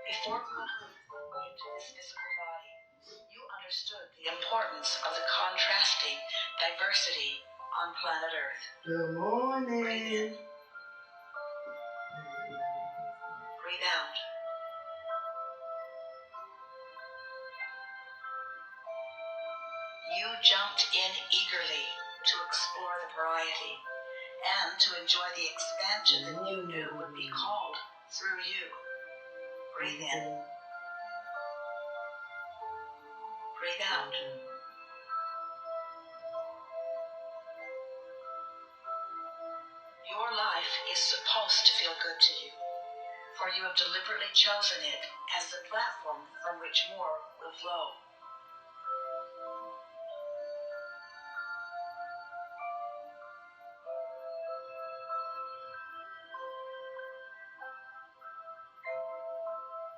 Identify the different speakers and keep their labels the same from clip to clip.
Speaker 1: Before you went into this physical body, you understood the importance of the contrasting diversity on planet Earth.
Speaker 2: Good morning.
Speaker 1: Breathe in. Breathe out. You jumped in eagerly to explore the variety and to enjoy the expansion that you knew would be called through you. Breathe in. Breathe out. Your life is supposed to feel good to you, for you have deliberately chosen it as the platform from which more will flow.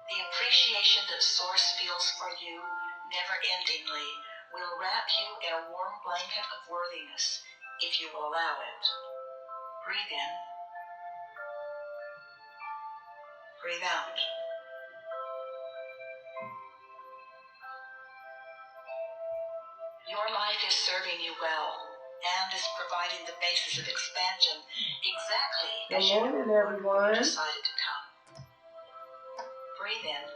Speaker 1: The appreciation that Source feels for you never-endingly will wrap you in a warm blanket of worthiness if you will allow it. Breathe in. Breathe out. Your life is serving you well and is providing the basis of expansion exactly as you knew when you decided to come. Breathe in.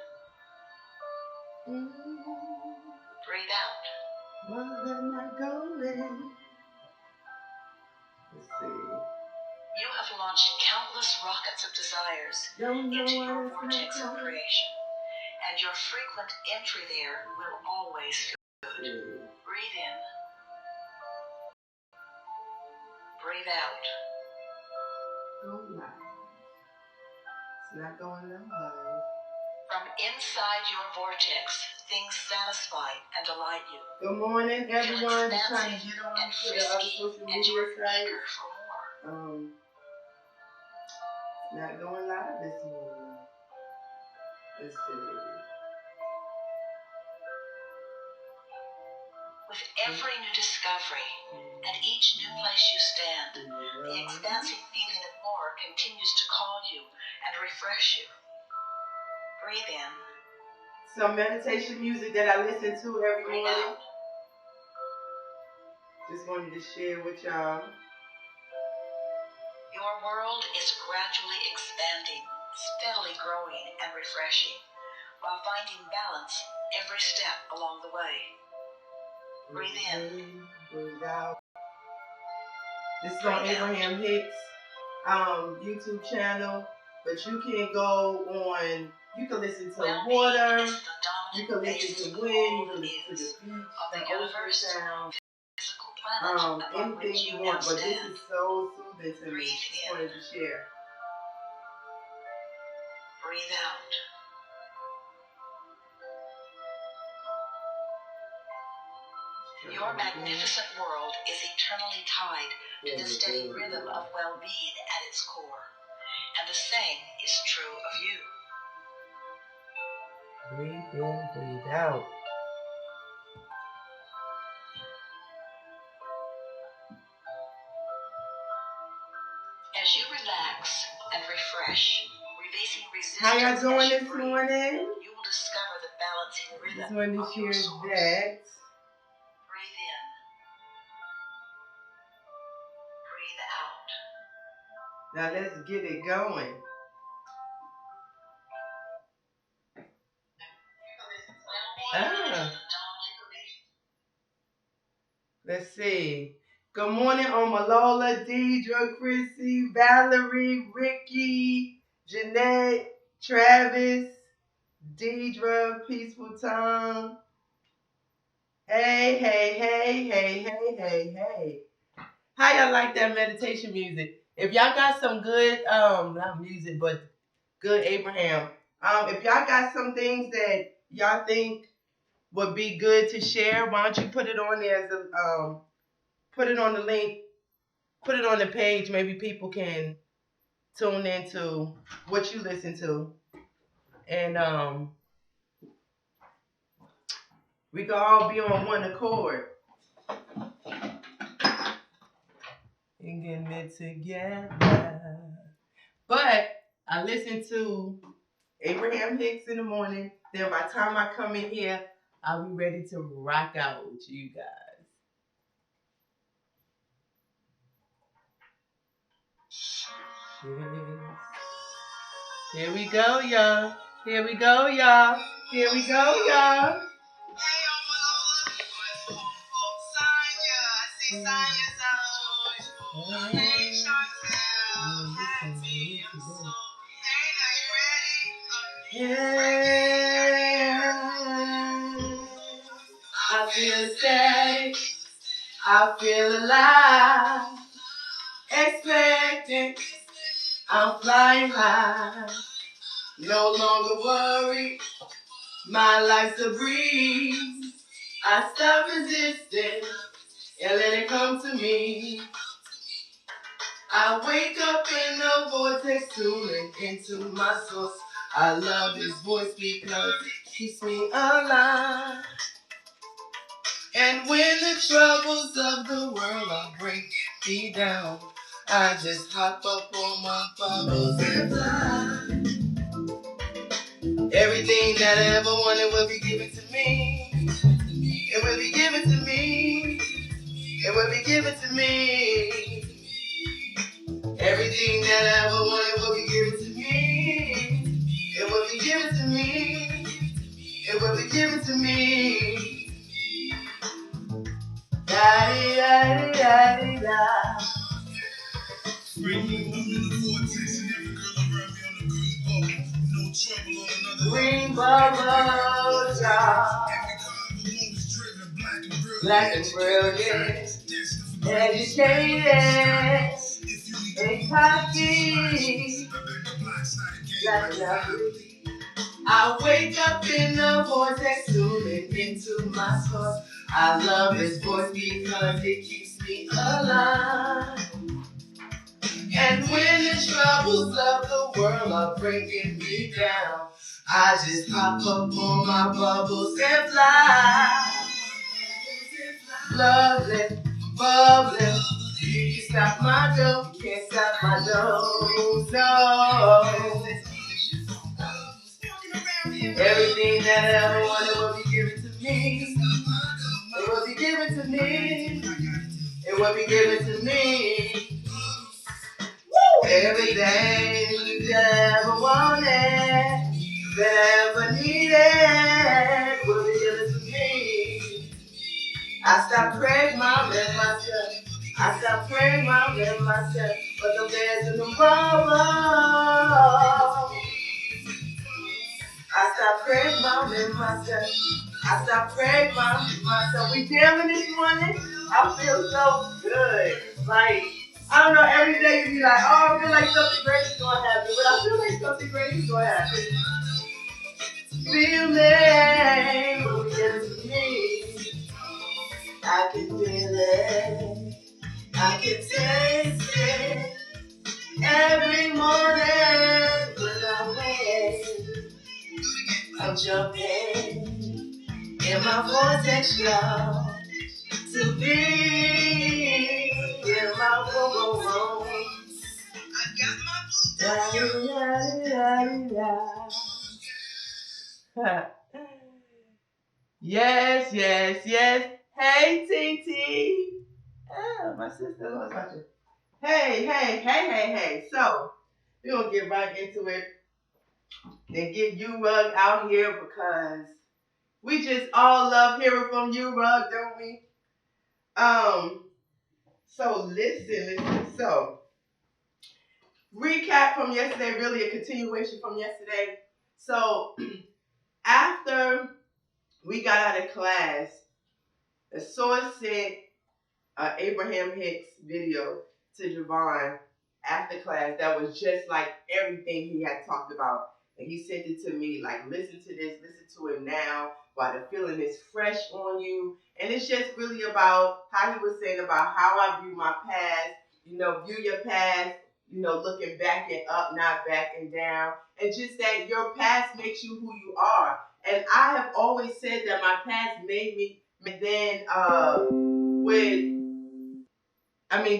Speaker 1: Breathe out.
Speaker 2: Mother, not going. Let's see.
Speaker 1: You have launched countless rockets of desires into your vortex of creation, and your frequent entry there will always feel good. Breathe in. Breathe out.
Speaker 2: Don't lie. It's not going that high.
Speaker 1: From inside your vortex, things satisfy and delight you.
Speaker 2: Good morning, everyone. Just trying to get on to the other social media site. Not going live this morning. Let's see.
Speaker 1: With every new discovery and each new place you stand, the expansive feeling of more continues to call you and refresh you. Breathe in.
Speaker 2: Some meditation music that I listen to every
Speaker 1: Breathe
Speaker 2: morning.
Speaker 1: out.
Speaker 2: Just wanted to share with y'all.
Speaker 1: Your world is gradually expanding, steadily growing and refreshing, while finding balance every step along the way. Breathe in.
Speaker 2: Breathe out. This is on Abraham Hicks YouTube channel, but you can go on. You can listen to water. You can listen to wind. You can listen to the beach, the ocean sound. Anything you want, but this is so soothing to me. Just wanted to share.
Speaker 1: Breathe out. Your magnificent world is eternally tied to the steady rhythm of well-being at its core. And the same is true of you.
Speaker 2: Breathe in, breathe out.
Speaker 1: As you relax and refresh, releasing resistance.
Speaker 2: How y'all doing this morning?
Speaker 1: You will discover the balancing rhythm
Speaker 2: just wanted to share that.
Speaker 1: Breathe in. Breathe out.
Speaker 2: Now let's get it going. Let's see. Good morning, Omalola, Deidre, Chrissy, Valerie, Ricky, Jeanette, Travis, Deidre, Peaceful Tom. Hey, hey, hey, hey, hey, hey, hey. How y'all like that meditation music? If y'all got some good, not music, but good Abraham. If y'all got some things that y'all think would be good to share, why don't you put it on there as a, put it on the link, put it on the page. Maybe people can tune into what you listen to. And we can all be on one accord. And getting it together. But I listened to Abraham Hicks in the morning. Then by the time I come in here, I'll be ready to rock out with you guys. Here we go, y'all. Here we go, y'all. Here we go, y'all. Yeah. I feel ecstatic. I feel alive. Expecting. I'm flying high. No longer worried. My life's a breeze. I stop resisting and let it come to me. I wake up in the vortex, tuning into my source. I love his voice because it keeps me alive. And when the troubles of the world are breaking me down, I just hop up on my bubbles and fly. Everything that I ever wanted will be given to me. It will be given to me. It will be given to me. Everything that I ever wanted will be given to me. It will be given to me. It will be given to me. Da-dee-da-dee-da-dee-da.
Speaker 3: I'm in the vortex and every girl around me on the green bubble. No trouble on another
Speaker 2: green bubble, y'all.
Speaker 3: Every car I ever owned is driven
Speaker 2: Black and brilliant. Educated. And cocky. Black and lovely. I wake up in the vortex, tuning into my source. I love his voice because it keeps me alive. And when the troubles of the world are breaking me down, I just hop up on my bubbles and fly. Lovely, bubbly, you can stop my dough, you can't stop my dough, no. Everything that I ever wanted will be given to me. It will be given to me. It will be given to me. Everything that I ever wanted, that I ever needed, will be given to me. I stopped praying my life myself. I stopped praying my life myself. But the bears in the roll. I stopped praying my life myself. I stopped praying myself. We jamming this morning. I feel so good. Like, I don't know, every day you be like, oh, I feel like something great is going to happen. But I feel like something great is going to happen. Feeling will be given to me. I can feel it. I can taste it. Every morning when I wake, I'm jumping in my vortex, y'all. To be in my room. I got my Yes, yes, yes. Hey, TT. Oh, my sister was watching. Hey. So, we're going to get right into it and get you Rug out here because we just all love hearing from you, Rug, don't we? So listen. So, recap from yesterday, really a continuation from yesterday. So, after we got out of class, the source sent Abraham Hicks video to Javon after class that was just like everything he had talked about. And he sent it to me like, listen to this, listen to it now while the feeling is fresh on you. And it's just really about how he was saying about how I view my past, view your past, looking back and up, not back and down. And just that your past makes you who you are. And I have always said that my past made me, and then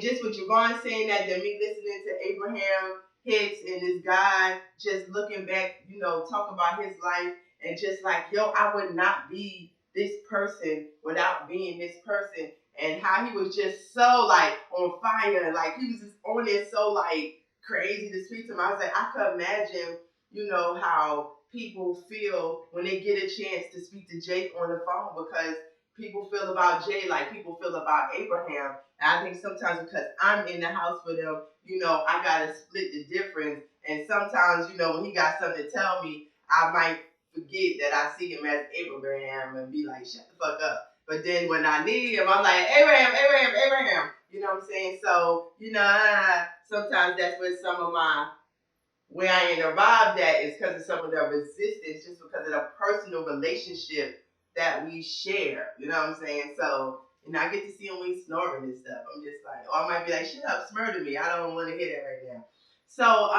Speaker 2: just with Javon saying that, then me listening to Abraham hits, and this guy just looking back, talk about his life and just like, yo, I would not be this person without being this person, and how he was just so like on fire, like he was just on it so like crazy to speak to him. I was like, I could imagine, how people feel when they get a chance to speak to Jake on the phone, because people feel about Jay like people feel about Abraham. And I think sometimes because I'm in the house with him, I gotta split the difference. And sometimes, when he got something to tell me, I might forget that I see him as Abraham and be like, shut the fuck up. But then when I need him, I'm like, Abraham, Abraham, Abraham. You know what I'm saying? So, sometimes that's where some of where I ain't arrived at is because of some of the resistance, just because of the personal relationship that we share. You know what I'm saying? So, I get to see him when he's snoring and stuff. I'm just like, or I might be like, shut up, smurder me. I don't want to hear that right now. So,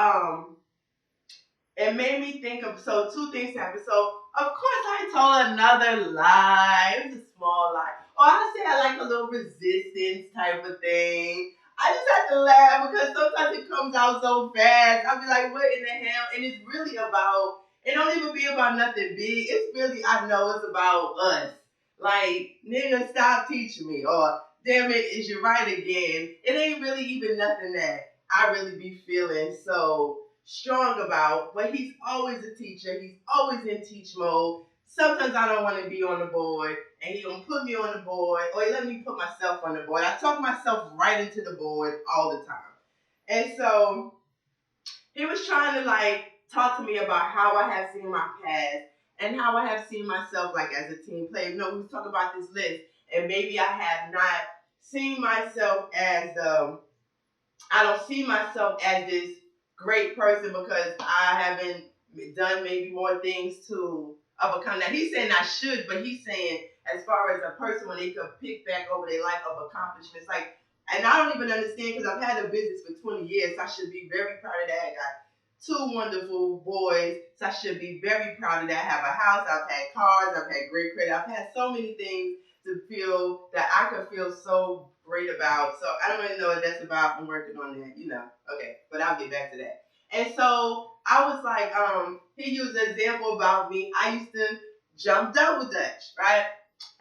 Speaker 2: it made me think of, so two things happened. So, of course, I told another lie. It was a small lie. Or I say I like a little resistance type of thing. I just have to laugh because sometimes it comes out so fast. I'll be like, what in the hell? And it's really about, it don't even be about nothing big. It's really, I know it's about us. Like, nigga, stop teaching me. Or, damn it, is you right again? It ain't really even nothing that I really be feeling so strong about, but he's always a teacher. He's always in teach mode. Sometimes I don't want to be on the board, and he gonna put me on the board, or he let me put myself on the board. I talk myself right into the board all the time. And so he was trying to like talk to me about how I have seen my past and how I have seen myself like as a team player. We was talking about this list, and maybe I have not seen myself as I don't see myself as this great person because I haven't done maybe more things to overcome that. He's saying I should, but he's saying as far as a person when they could pick back over their life of accomplishments, like, and I don't even understand because I've had a business for 20 years. So I should be very proud of that. I got two wonderful boys, so I should be very proud of that. I have a house, I've had cars, I've had great credit, I've had so many things to feel that I could feel so great about. So I don't really know what that's about. I'm working on that, Okay, but I'll get back to that. And so I was like, he used an example about me. I used to jump double dutch, right?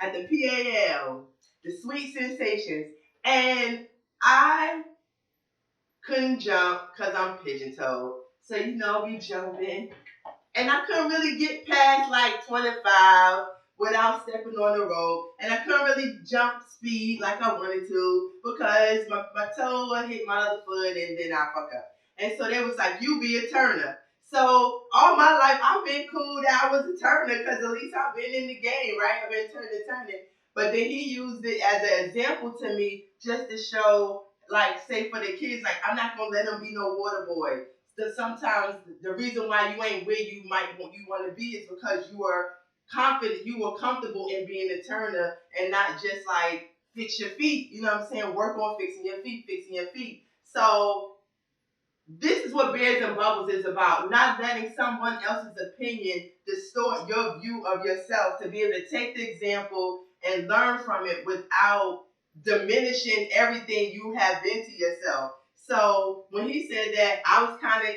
Speaker 2: At the PAL, the Sweet Sensations. And I couldn't jump because I'm pigeon-toed. So, be jumping. And I couldn't really get past like 25 without stepping on the rope. And I couldn't really jump speed like I wanted to because my toe would hit my other foot and then I fuck up. And so they was like, you be a turner. So all my life I've been cool that I was a turner because at least I've been in the game, right? I've been turning. But then he used it as an example to me just to show, like, say for the kids, like, I'm not going to let them be no water boy. Sometimes the reason why you ain't where you want to be is because you are confident, you were comfortable in being a turner and not just like fix your feet. You know what I'm saying? Work on fixing your feet. So this is what Bears and Bubbles is about. Not letting someone else's opinion distort your view of yourself, to be able to take the example and learn from it without diminishing everything you have been to yourself. So when he said that, I was kind of,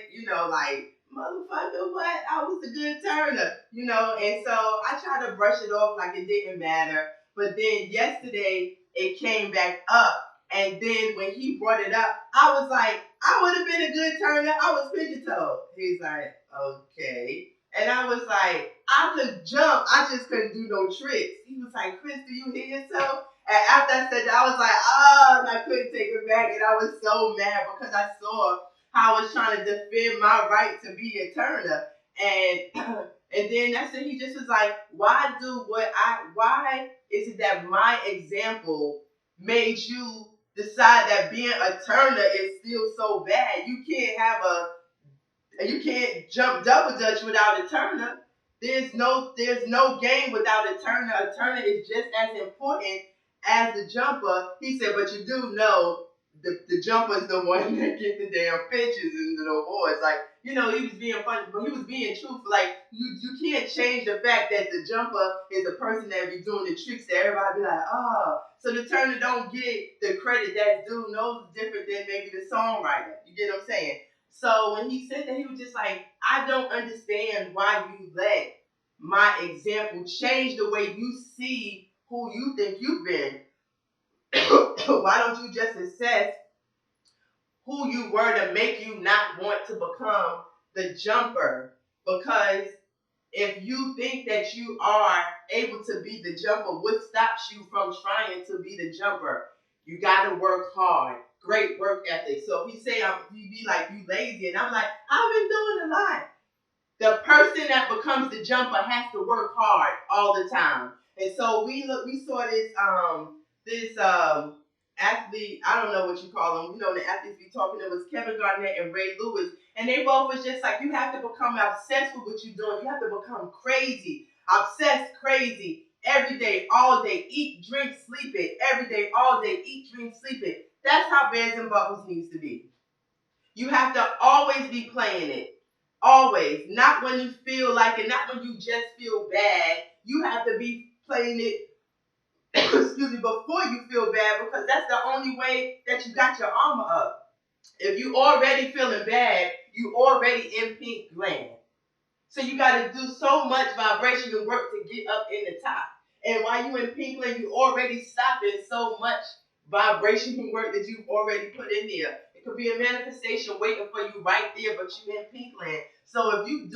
Speaker 2: like, motherfucker, what? I was a good turner, and so I tried to brush it off like it didn't matter. But then yesterday, it came back up. And then when he brought it up, I was like, I would have been a good turner. I was pigeon-toed. He's like, okay. And I was like, I could jump. I just couldn't do no tricks. He was like, Chris, do you hear yourself? And after I said that, I was like, oh, and I couldn't take it back. And I was so mad because I saw how I was trying to defend my right to be a turner. And then that's when he just was like, why is it that my example made you decide that being a turner is still so bad? You can't jump double dutch without a turner. There's no game without a turner. A turner is just as important as the jumper. He said, but you do know the jumper is the one that get the damn pitches and the awards. Like, he was being funny, but he was being truthful. Like, you can't change the fact that the jumper is the person that be doing the tricks that everybody be like, oh. So the turner don't get the credit that's due. No different than maybe the songwriter. You get what I'm saying? So when he said that, he was just like, I don't understand why you let my example change the way you see who you think you've been. Why don't you just assess who you were to make you not want to become the jumper? Because if you think that you are able to be the jumper, what stops you from trying to be the jumper? You got to work hard. Great work ethic. So if he say you be like you lazy, and I'm like, I've been doing a lot. The person that becomes the jumper has to work hard all the time. And so we saw this athlete, I don't know what you call them, the athletes be talking, it was Kevin Garnett and Ray Lewis, and they both was just like, you have to become obsessed with what you're doing. You have to become crazy, obsessed, crazy, every day, all day, eat, drink, sleep it, every day, all day, eat, drink, sleep it. That's how Bears and Bubbles needs to be. You have to always be playing it. Always. Not when you feel like it, not when you just feel bad. You have to be playing it excuse me, before you feel bad, because that's the only way that you got your armor up. If you already feeling bad, you already in pink land. So you got to do so much vibration and work to get up in the top. And while you in pink land, you already stopping so much vibration and work that you've already put in there. It could be a manifestation waiting for you right there, but you in pink land. So if you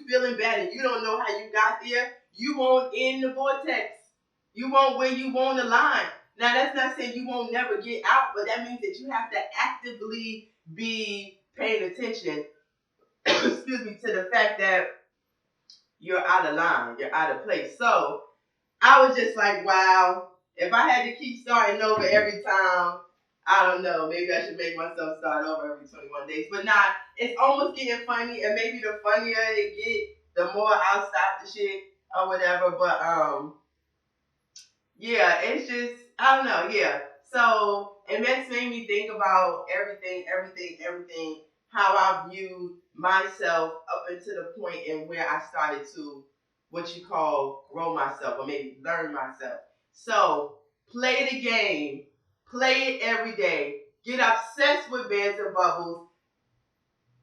Speaker 2: feeling bad and you don't know how you got there, you won't end the vortex. You won't where you won't align. Now, that's not saying you won't never get out, but that means that you have to actively be paying attention, excuse me, to the fact that you're out of line, you're out of place. So I was just like, wow, if I had to keep starting over every time, I don't know, maybe I should make myself start over every 21 days. But nah, it's almost getting funny, and maybe the funnier it get, the more I'll stop the shit or whatever. But yeah, it's just, I don't know, yeah. So, and that's made me think about everything, how I viewed myself up until the point in where I started to, what you call, grow myself, or maybe learn myself. So, play the game. Play it every day. Get obsessed with Bears and Bubbles.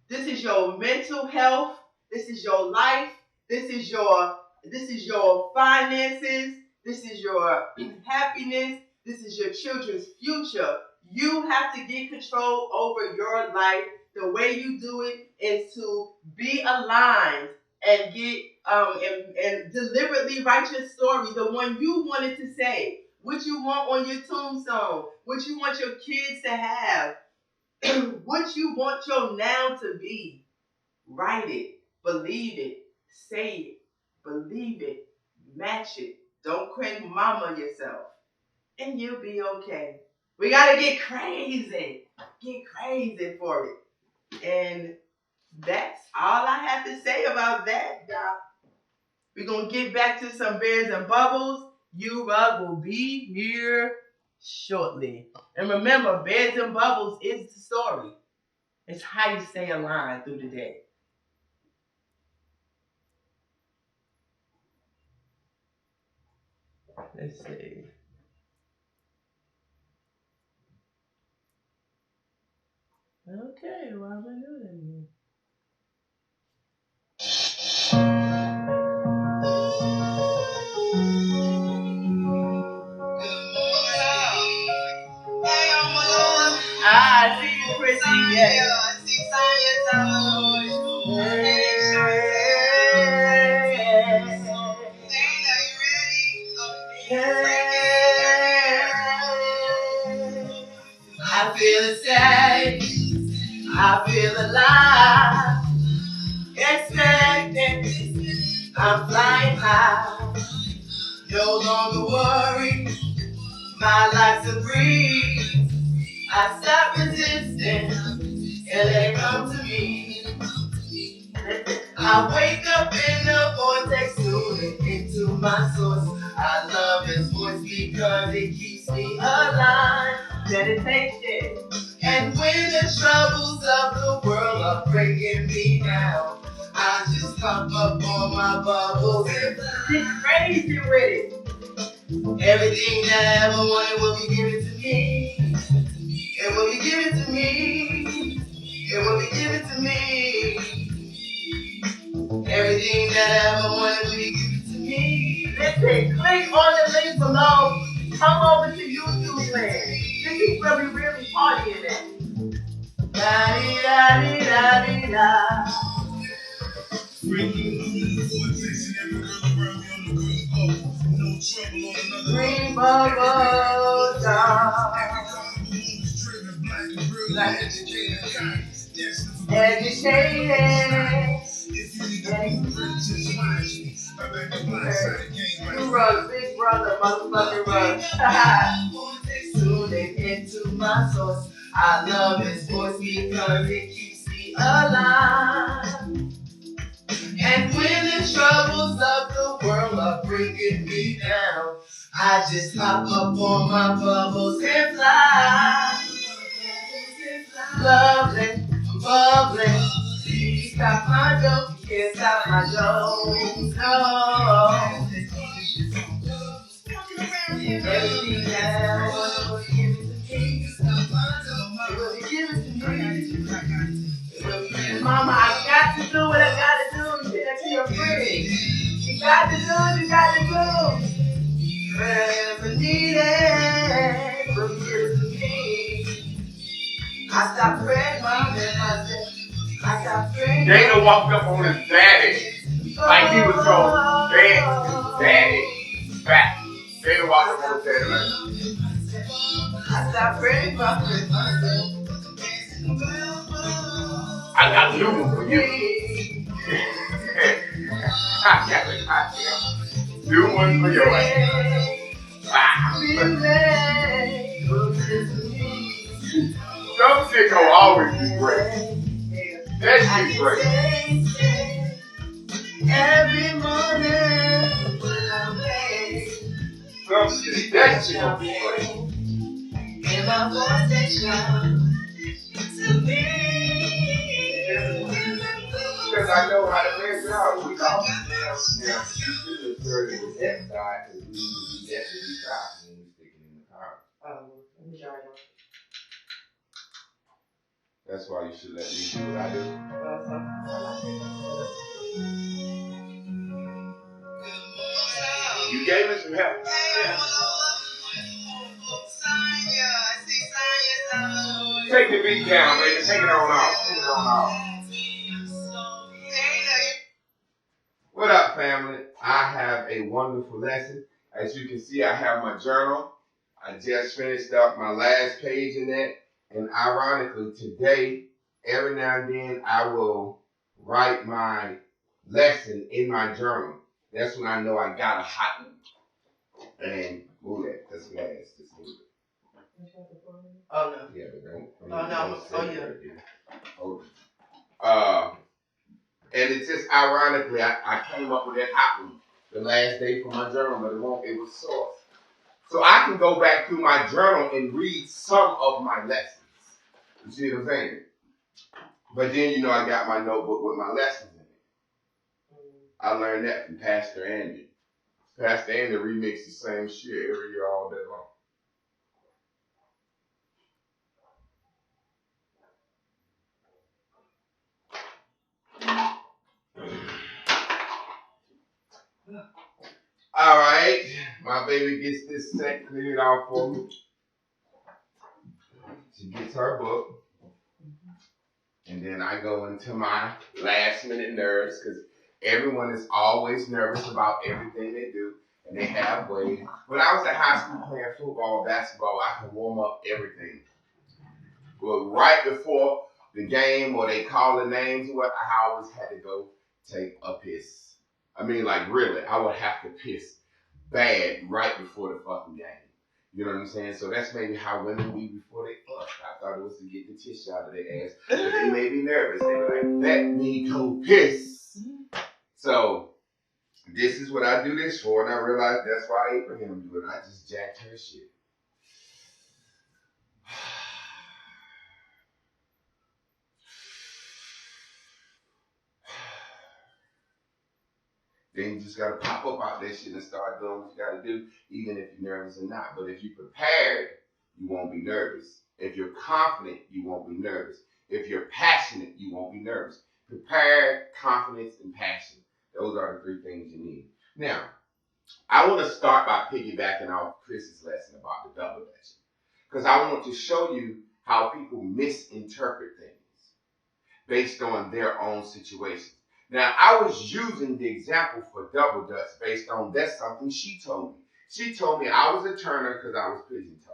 Speaker 2: This is your mental health. This is your life. This is your finances. This is your happiness. This is your children's future. You have to get control over your life. The way you do it is to be aligned and get and deliberately write your story, the one you wanted to say, what you want on your tombstone, what you want your kids to have, what you want your now to be. Write it, believe it, say it, believe it, match it. Don't crank mama yourself, and you'll be okay. We gotta get crazy for it. And that's all I have to say about that, Doc. We're gonna get back to some Bears and Bubbles. U-Rug will be here shortly. And remember, Bears and Bubbles is the story. It's how you stay aligned through the day. Let's see. Okay, well, I'm gonna do that. I see you, Chrissy. Yeah. I feel sad. I feel alive. Expecting. I'm flying high. No longer worried. My life's a breeze. I stop resisting and let it come to me. I wake up in the vortex, tuning into my source. I love his voice because it keeps me alive. Meditation. And when the troubles of the world are breaking me down, I just pop up on my bubbles and get crazy with it. Everything that I ever wanted will be given to me. It will be given to me. it will be given to me. Everything that I ever wanted will be given to me. Listen, click on the link below. Come over to YouTube land. This is where we really partying at. Da-dee-da-dee-da-dee-da. Green bubble down. Educated. You run, big brother, motherfucking run. Tuning into my source. I love this voice because it keeps me alive. And when the troubles of the world are bringing me down, I just hop up on my bubbles and fly. Lovely, bubbly, you stop my joke, you can't stop my joke. No. Everything that I want was given to me. It will be given to me. Mama, I got to do what I gotta do to get that to your friend. You got to do what you got to do. Whenever needed, will be given to me. I stopped praying, Mom, and I said, I stopped praying.
Speaker 4: Dana walked up on his daddy like he was going his daddy back. Dana walked up on his daddy like,
Speaker 2: I stopped praying, Mom, and I said,
Speaker 4: I got new one for you. I got new one for your ass. Some shit gon' always be great. That shit's great.
Speaker 2: Every morning when I wake,
Speaker 4: Some shit, that shit gon' be great.
Speaker 2: and my voice is shout to me.
Speaker 4: Because I know how to figure out. We all yeah. You should have heard it was that side because we usually get to be driving when we stick it in the car.
Speaker 2: Let me try it.
Speaker 4: That's why you should let me do what I do. You gave us some help.
Speaker 2: Yeah.
Speaker 4: Take the beat down, baby. Take it on off. Take it on off. What up, family? I have a wonderful lesson. As you can see, I have my journal. I just finished up my last page in that. And ironically, today, every now and then, I will write my lesson in my journal. That's when I know I got a hot one. And move that. That's glass. Just move it.
Speaker 2: Oh, no.
Speaker 4: Yeah, but don't.
Speaker 2: Oh, no. Oh, yeah.
Speaker 4: Hold it. And it's just ironically, I came up with that hot one the last day for my journal, but it was soft. So I can go back through my journal and read some of my lessons. You see what I'm saying? But then, I got my notebook with my lessons in it. I learned that from Pastor Andy. Pastor Andy remixes the same shit every year all day long. All right, my baby gets this set cleared out for me. She gets her book. And then I go into my last minute nerves because everyone is always nervous about everything they do. And they have ways. When I was in high school playing football, basketball, I could warm up everything. Well, right before the game or they call the names or what, I always had to go take a piss. I mean, like really, I would have to piss bad right before the fucking game. You know what I'm saying? So that's maybe how women be before they fuck. I thought it was to get the tissue out of their ass. But they made me nervous. They were like, let me go piss. So this is what I do this for. And I realized that's why Abraham do it. I just jacked her shit. Then you just gotta pop up out that shit and start doing what you gotta do, even if you're nervous or not. But if you're prepared, you won't be nervous. If you're confident, you won't be nervous. If you're passionate, you won't be nervous. Prepared, confidence, and passion. Those are the three things you need. Now, I want to start by piggybacking off Chris's lesson about the double dutching, because I want to show you how people misinterpret things based on their own situations. Now, I was using the example for double dutch based on that's something she told me. She told me I was a turner because I was pigeon-toed.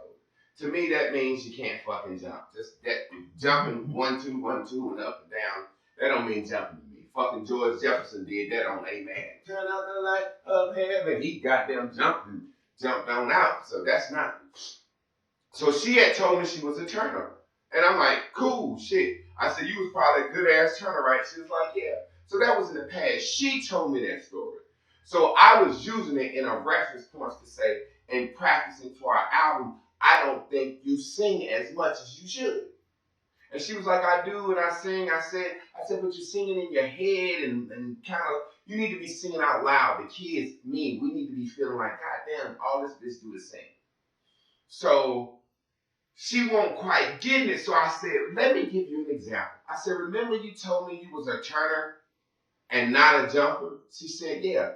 Speaker 4: To me, that means you can't fucking jump. Just that jumping 1, 2, 1, 2, and up and down, that don't mean jumping to me. Fucking George Jefferson did that on Amen. Turn out the light of heaven. He goddamn jumped on out. So that's not. So she had told me she was a turner. And I'm like, cool, shit. I said, you was probably a good ass turner, right? She was like, yeah. So that was in the past. She told me that story. So I was using it in a reference point to say, in practicing for our album, I don't think you sing as much as you should. And she was like, I do, and I sing. I said, but you're singing in your head and kind of, you need to be singing out loud. The kids, me, we need to be feeling like, God damn, all this bitch do is sing. So she won't quite get it. So I said, let me give you an example. I said, remember you told me you was a turner and not a jumper? She said, yeah.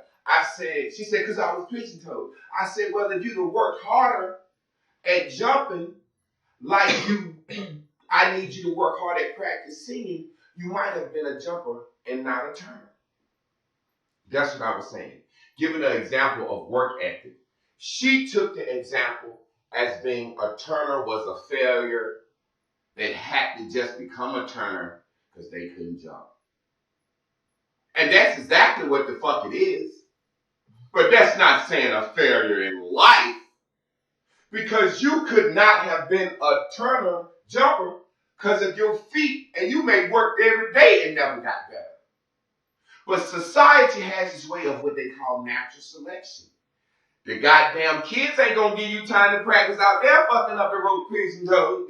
Speaker 4: She said, because I was pigeon-toed. I said, well, if you'd have worked harder at jumping like you, I need you to work hard at practice singing, you might have been a jumper and not a turner. That's what I was saying. Giving an example of work ethic. She took the example as being a turner was a failure that had to just become a turner because they couldn't jump. And that's exactly what the fuck it is. But that's not saying a failure in life, because you could not have been a turner jumper because of your feet, and you may work every day and never got better. But society has this way of what they call natural selection. The goddamn kids ain't gonna give you time to practice out there fucking up the rope pigeon-toed.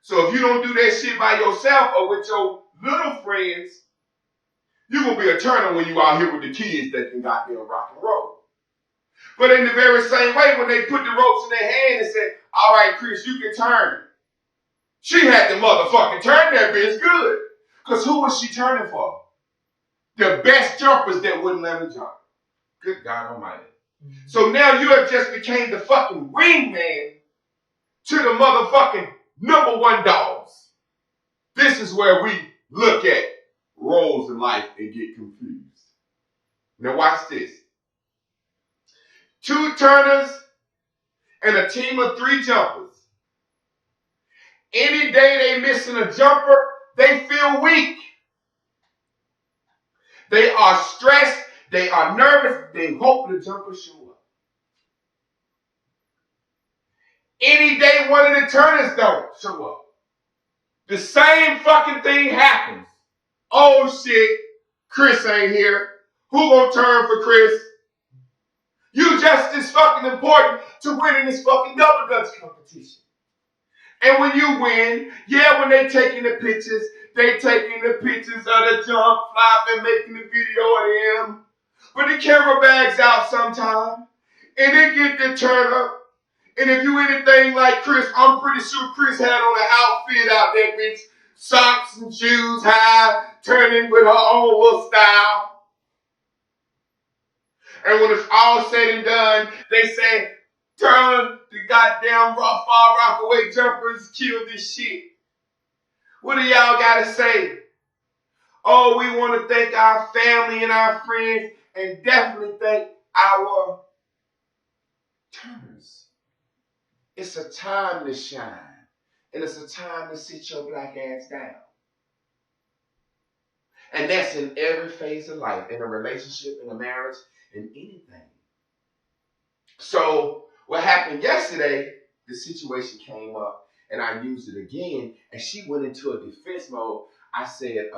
Speaker 4: So if you don't do that shit by yourself or with your little friends, you're gonna be a turner when you out here with the kids that can goddamn rock and roll. But in the very same way, when they put the ropes in their hand and said, all right, Chris, you can turn. She had to motherfucking turn that bitch good. Because who was she turning for? The best jumpers that wouldn't let her jump. Good God Almighty. Mm-hmm. So now you have just became the fucking wingman to the motherfucking number one dogs. This is where we look at roles in life and get confused. Now watch this. 2 turners and a team of 3 jumpers. Any day they missing a jumper, they feel weak. They are stressed. They are nervous. They hope the jumper show up. Any day one of the turners don't show up, the same fucking thing happens. Oh shit, Chris ain't here. Who gonna turn for Chris? You just as fucking important to winning this fucking double dutch competition. And when you win, yeah, when they taking the pictures of the jump, flopping, making the video of them. But the camera bag's out sometime, and they get the turn up. And if you anything like Chris, I'm pretty sure Chris had on an outfit out there, bitch. Socks and shoes high, turning with her own little style. And when it's all said and done, they say, turn the goddamn Rockaway jumpers, kill this shit. What do y'all gotta say? Oh, we want to thank our family and our friends, and definitely thank our turners. It's a time to shine, and it's a time to sit your black ass down. And that's in every phase of life, in a relationship, in a marriage, in anything. So what happened yesterday, the situation came up, and I used it again, and she went into a defense mode. I said,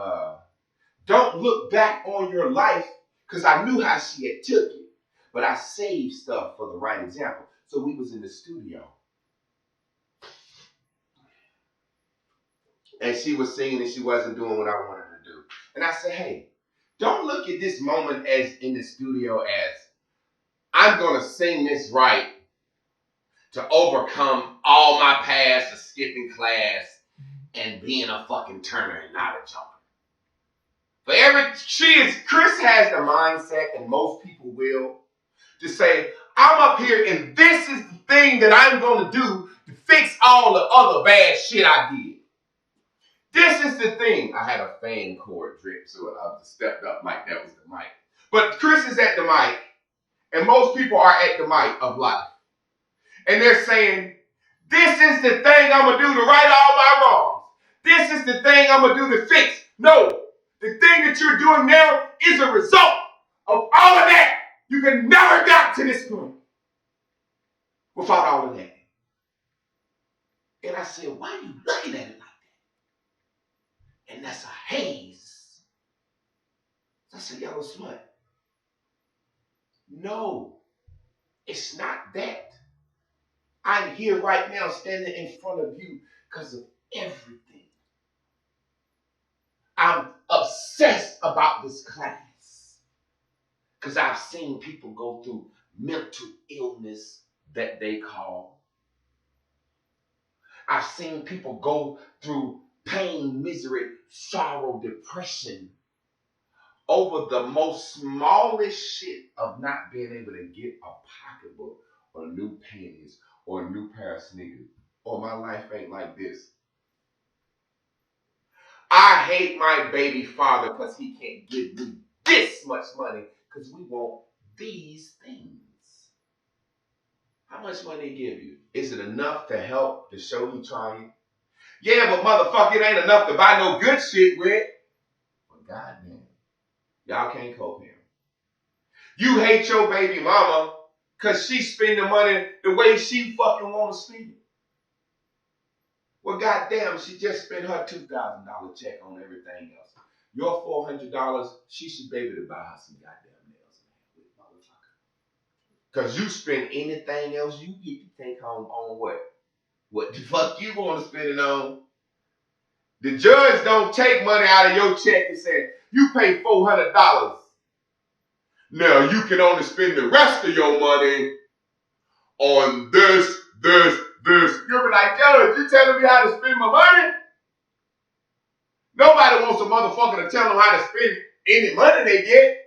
Speaker 4: don't look back on your life, because I knew how she had took it, but I saved stuff for the right example. So we was in the studio, and she was singing, and she wasn't doing what I wanted her to do. And I said, hey, don't look at this moment as in the studio as I'm going to sing this right to overcome all my past of skipping class and being a fucking turner and not a jumper. Chris has the mindset, and most people will, to say, I'm up here and this is the thing that I'm going to do to fix all the other bad shit I did. This is the thing. I had a fan cord drip, so I stepped up mic. That was the mic. But Chris is at the mic, and most people are at the mic of life. And they're saying, this is the thing I'm going to do to right all my wrongs. This is the thing I'm going to do to fix. No, the thing that you're doing now is a result of all of that. You can never get to this point without all of that. And I said, why are you looking at it like that? And that's a haze. That's a yellow smut. No, it's not that. I'm here right now standing in front of you because of everything. I'm obsessed about this class because I've seen people go through mental illness that they call. I've seen people go through pain, misery, sorrow, depression over the most smallest shit of not being able to get a pocketbook or new panties or a new pair of sneakers. Or my life ain't like this. I hate my baby father because he can't give me this much money because we want these things. How much money he give you? Is it enough to help to show he trying? Yeah, but motherfucker, it ain't enough to buy no good shit with. Well, goddamn. Y'all can't co-parent. You hate your baby mama because she spend the money the way she fucking want to spend it. Well, goddamn, she just spent her $2,000 check on everything else. Your $400, she should be able to buy her some goddamn nails with, motherfucker. Because you spend anything else you get to take home on what? What the fuck you want to spend it on? The judge don't take money out of your check and say, you pay $400. Now you can only spend the rest of your money on this. You'll be like, Judge, you telling me how to spend my money? Nobody wants a motherfucker to tell them how to spend any money they get.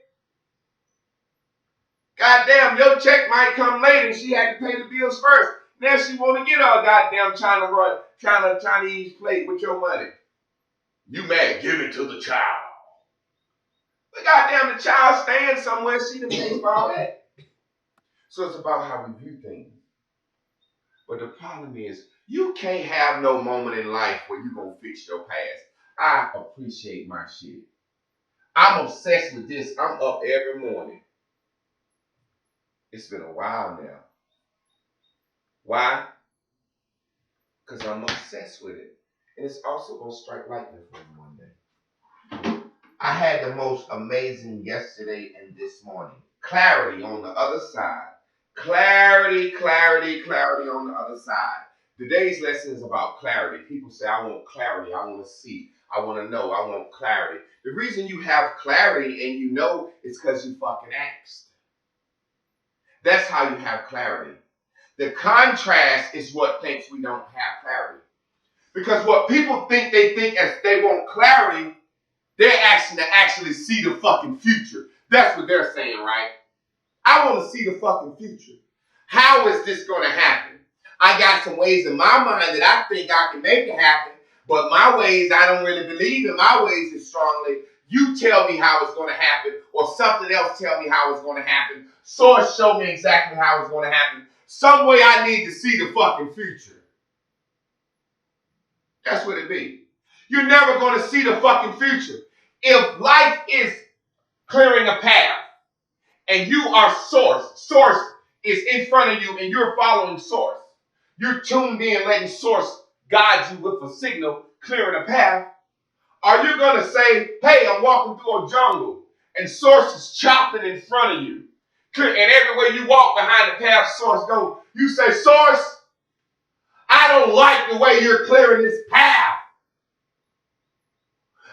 Speaker 4: Goddamn, your check might come late and she had to pay the bills first. Now she want to get her goddamn Chinese plate with your money. You mad? Give it to the child. But goddamn, the child stands somewhere. She done paid for all that. So it's about how we view things. But the problem is, you can't have no moment in life where you gonna fix your past. I appreciate my shit. I'm obsessed with this. I'm up every morning. It's been a while now. Why? Because I'm obsessed with it. And it's also gonna strike lightning for me one day. I had the most amazing yesterday and this morning. Clarity on the other side. Clarity on the other side. Today's lesson is about clarity. People say, I want clarity. I want to see. I want to know. I want clarity. The reason you have clarity and you know is because you fucking asked. That's how you have clarity. The contrast is what thinks we don't have clarity. Because what people think they think as they want clarity, they're asking to actually see the fucking future. That's what they're saying, right? I want to see the fucking future. How is this going to happen? I got some ways in my mind that I think I can make it happen, but my ways, I don't really believe in my ways as strongly. You tell me how it's going to happen, or something else tell me how it's going to happen. Source show me exactly how it's going to happen. Some way I need to see the fucking future. That's what it be. You're never going to see the fucking future. If life is clearing a path, and you are source is in front of you and you're following source. You're tuned in, letting source guide you with a signal, clearing a path. Are you going to say, hey, I'm walking through a jungle and source is chopping in front of you? And everywhere you walk behind the path source goes, you say, source, I don't like the way you're clearing this path.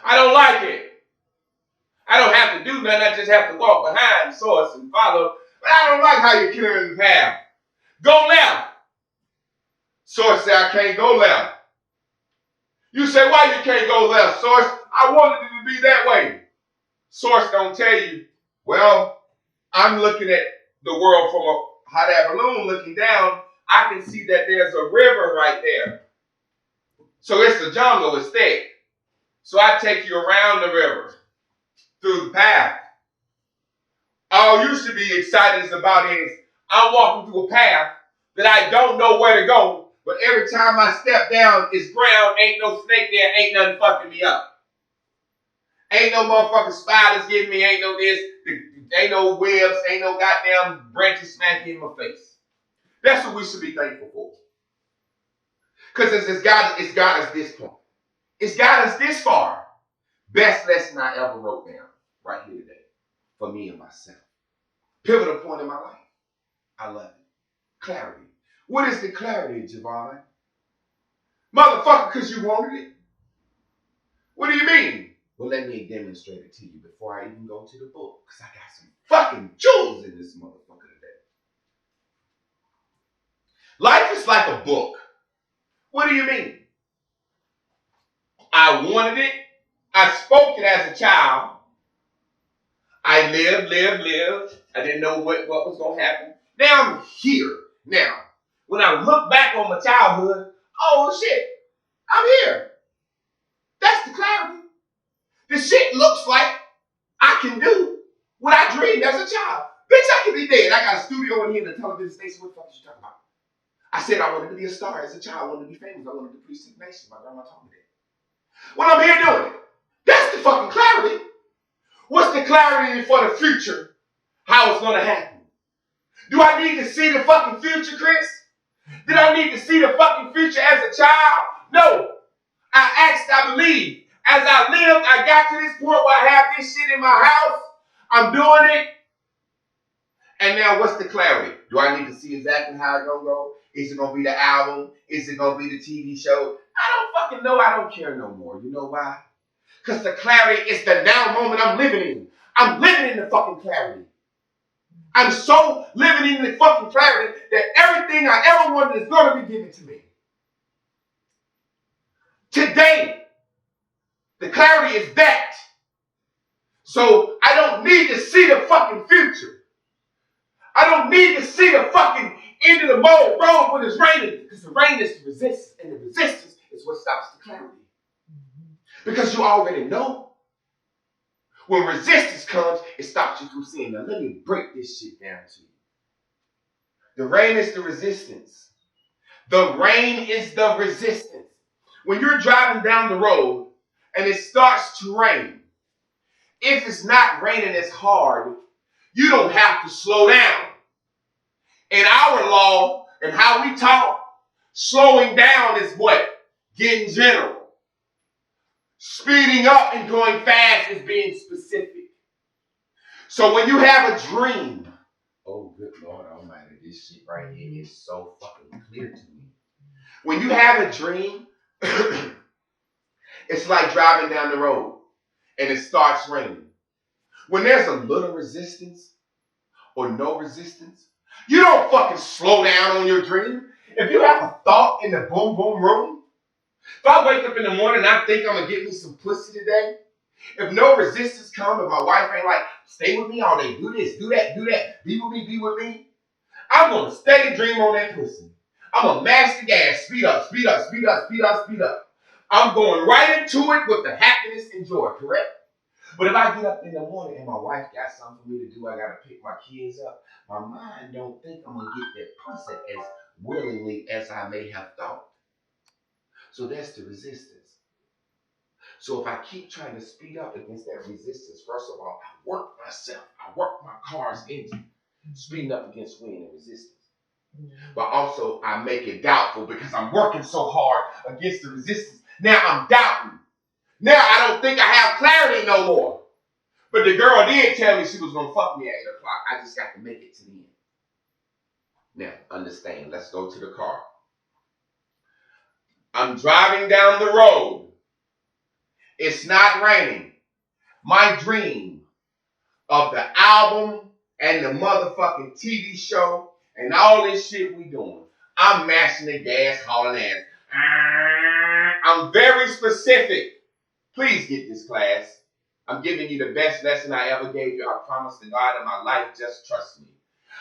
Speaker 4: I don't like it. I don't have to do nothing. I just have to walk behind source and follow. But I don't like how you're clearing the path. Go left. Source say I can't go left. You say, why you can't go left, Source? I wanted it to be that way. Source don't tell you, well, I'm looking at the world from a hot air balloon looking down. I can see that there's a river right there. So it's the jungle, it's thick. So I take you around the river, through the path. All you should be excited about is I'm walking through a path that I don't know where to go, but every time I step down, it's ground, ain't no snake there, ain't nothing fucking me up. Ain't no motherfucking spiders getting me, ain't no this, ain't no webs, ain't no goddamn branches smacking in my face. That's what we should be thankful for. Because it's got us this point. It's got us this far. Best lesson I ever wrote down right here today for me and myself. Pivotal point in my life. I love it. Clarity. What is the clarity, Javon? Motherfucker, because you wanted it. What do you mean? Well, let me demonstrate it to you before I even go to the book, because I got some fucking jewels in this motherfucker today. Life is like a book. What do you mean? I wanted it. I spoke it as a child. I lived. I didn't know what was going to happen. Now I'm here. Now, when I look back on my childhood, oh shit, I'm here. That's the clarity. The shit looks like I can do what I dreamed as a child. Bitch, I can be dead. I got a studio in here and a television station. What the fuck is you talking about? I said I wanted to be a star as a child. I wanted to be famous. I wanted to preach to the nation. My grandma told me that. When I'm here doing it, that's the fucking clarity. What's the clarity for the future? How it's going to happen? Do I need to see the fucking future, Chris? Did I need to see the fucking future as a child? No. I asked, I believed. As I lived, I got to this point where I have this shit in my house. I'm doing it. And now what's the clarity? Do I need to see exactly how it's going to go? Is it going to be the album? Is it going to be the TV show? I don't fucking know. I don't care no more. You know why? Because the clarity is the now moment I'm living in. I'm living in the fucking clarity. I'm so living in the fucking clarity that everything I ever wanted is going to be given to me. Today, the clarity is that. So I don't need to see the fucking future. I don't need to see the fucking end of the road when it's raining. Because the rain is the resistance. And the resistance is what stops the clarity. Because you already know. When resistance comes, it stops you from seeing. Now let me break this shit down to you. The rain is the resistance. The rain is the resistance. When you're driving down the road and it starts to rain, if it's not raining as hard, you don't have to slow down. In our law and how we talk, slowing down is what? Getting general. Speeding up and going fast is being specific. So when you have a dream, oh good Lord Almighty, this shit right here is so fucking clear to me. When you have a dream, it's like driving down the road and it starts raining. When there's a little resistance or no resistance, you don't fucking slow down on your dream. If you have a thought in the boom boom room, if I wake up in the morning and I think I'm going to get me some pussy today, if no resistance comes, if my wife ain't like, stay with me all day, do this, do that, be with me, I'm going to steady dream on that pussy. I'm going to mash the gas, speed up. I'm going right into it with the happiness and joy, correct? But if I get up in the morning and my wife got something for me to do, I got to pick my kids up, my mind don't think I'm going to get that pussy as willingly as I may have thought. So that's the resistance. So if I keep trying to speed up against that resistance, first of all, I work myself. I work my car's engine, speeding up against wind and resistance. But also, I make it doubtful because I'm working so hard against the resistance. Now I'm doubting. Now I don't think I have clarity no more. But the girl did tell me she was going to fuck me at 8 o'clock. I just got to make it to the end. Now, understand. Let's go to the car. I'm driving down the road. It's not raining. My dream of the album and the motherfucking TV show and all this shit we doing. I'm mashing the gas, hauling ass. I'm very specific. Please get this, class. I'm giving you the best lesson I ever gave you. I promise to God in my life, just trust me.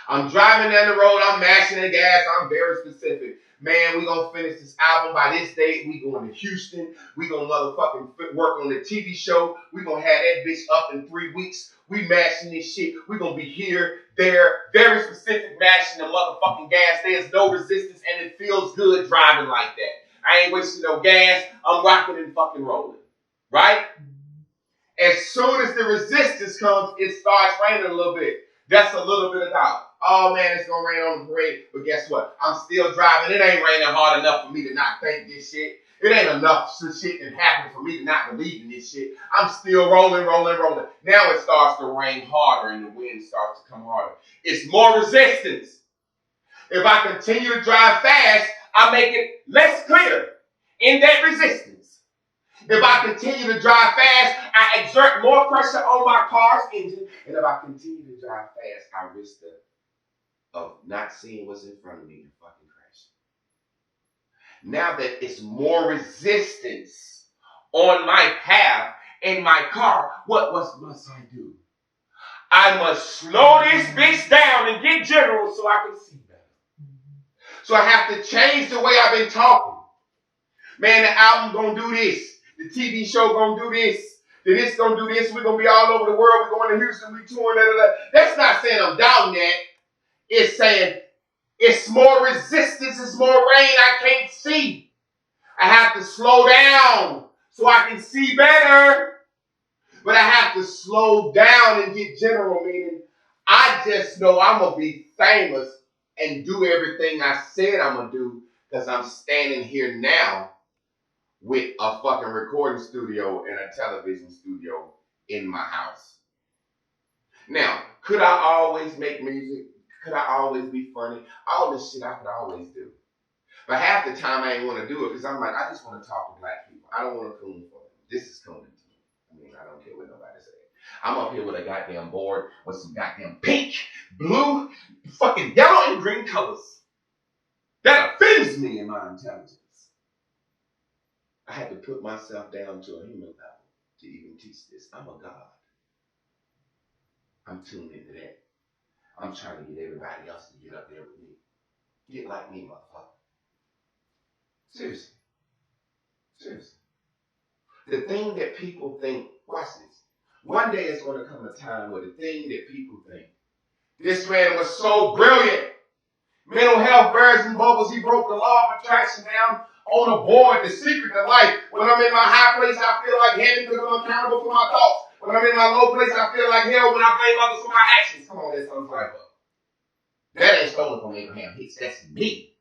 Speaker 4: I'm driving down the road, I'm mashing the gas, I'm very specific. Man, we gonna finish this album by this date. We going to Houston. We gonna motherfucking work on the TV show. We gonna have that bitch up in 3 weeks. We mashing this shit. We gonna be here, there, very specific, mashing the motherfucking gas. There's no resistance and it feels good driving like that. I ain't wasting no gas. I'm rocking and fucking rolling. Right? As soon as the resistance comes, it starts raining a little bit. That's a little bit of doubt. Oh man, it's gonna rain on the parade. But guess what? I'm still driving. It ain't raining hard enough for me to not think this shit. It ain't enough shit that happened for me to not believe in this shit. I'm still rolling. Now it starts to rain harder and the wind starts to come harder. It's more resistance. If I continue to drive fast, I make it less clear in that resistance. If I continue to drive fast, I exert more pressure on my car's engine. And if I continue to drive fast, I risk of not seeing what's in front of me and fucking crashing. Now that it's more resistance on my path in my car, what must I do? I must slow this bitch down and get general so I can see better. So I have to change the way I've been talking. Man, the album gonna do this. The TV show gonna do this. Then this gonna do this. We're gonna be all over the world. We're going to Houston. We touring. That's not saying I'm doubting that. It's saying it's more resistance. It's more rain. I can't see. I have to slow down so I can see better. But I have to slow down and get general, meaning I just know I'm gonna be famous and do everything I said I'm gonna do because I'm standing here now with a fucking recording studio and a television studio in my house. Now, could I always make music? Could I always be funny? All this shit I could always do. But half the time I ain't want to do it because I'm like, I just want to talk to black people. I don't want to coon for them. This is cooning to me. I mean, I don't care what nobody says. I'm up here with a goddamn board with some goddamn pink, blue, fucking yellow and green colors. That offends me in my intelligence. I had to put myself down to a human level to even teach this. I'm a God. I'm tuned into that. I'm trying to get everybody else to get up there with me. Get like me, motherfucker. Seriously. The thing that people think, watch this. One day it's going to come a time where the thing that people think, this man was so brilliant. Mental health birds and bubbles, he broke the law of attraction down on the board, the secret to life. When I'm in my high place, I feel like heaven because I'm accountable for my thoughts. When I'm in my low place, I feel like hell when I blame others for my actions. Come on, that's unflappable. That ain't stolen from Abraham Hicks. That's me.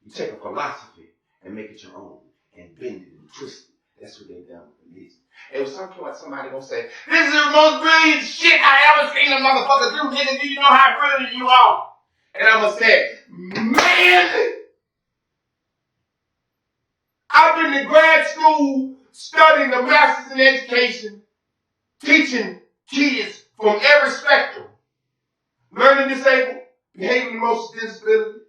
Speaker 4: You take a philosophy and make it your own and bend it and twist it. That's what they done with religion. And at some point, somebody gonna say, "This is the most brilliant shit I ever seen a motherfucker do, nigga. Do you know how brilliant you are?" And I'm gonna say, "Man, I've been to grad school studying a master's in education, teaching kids from every spectrum, learning disabled, behavioral emotional disability,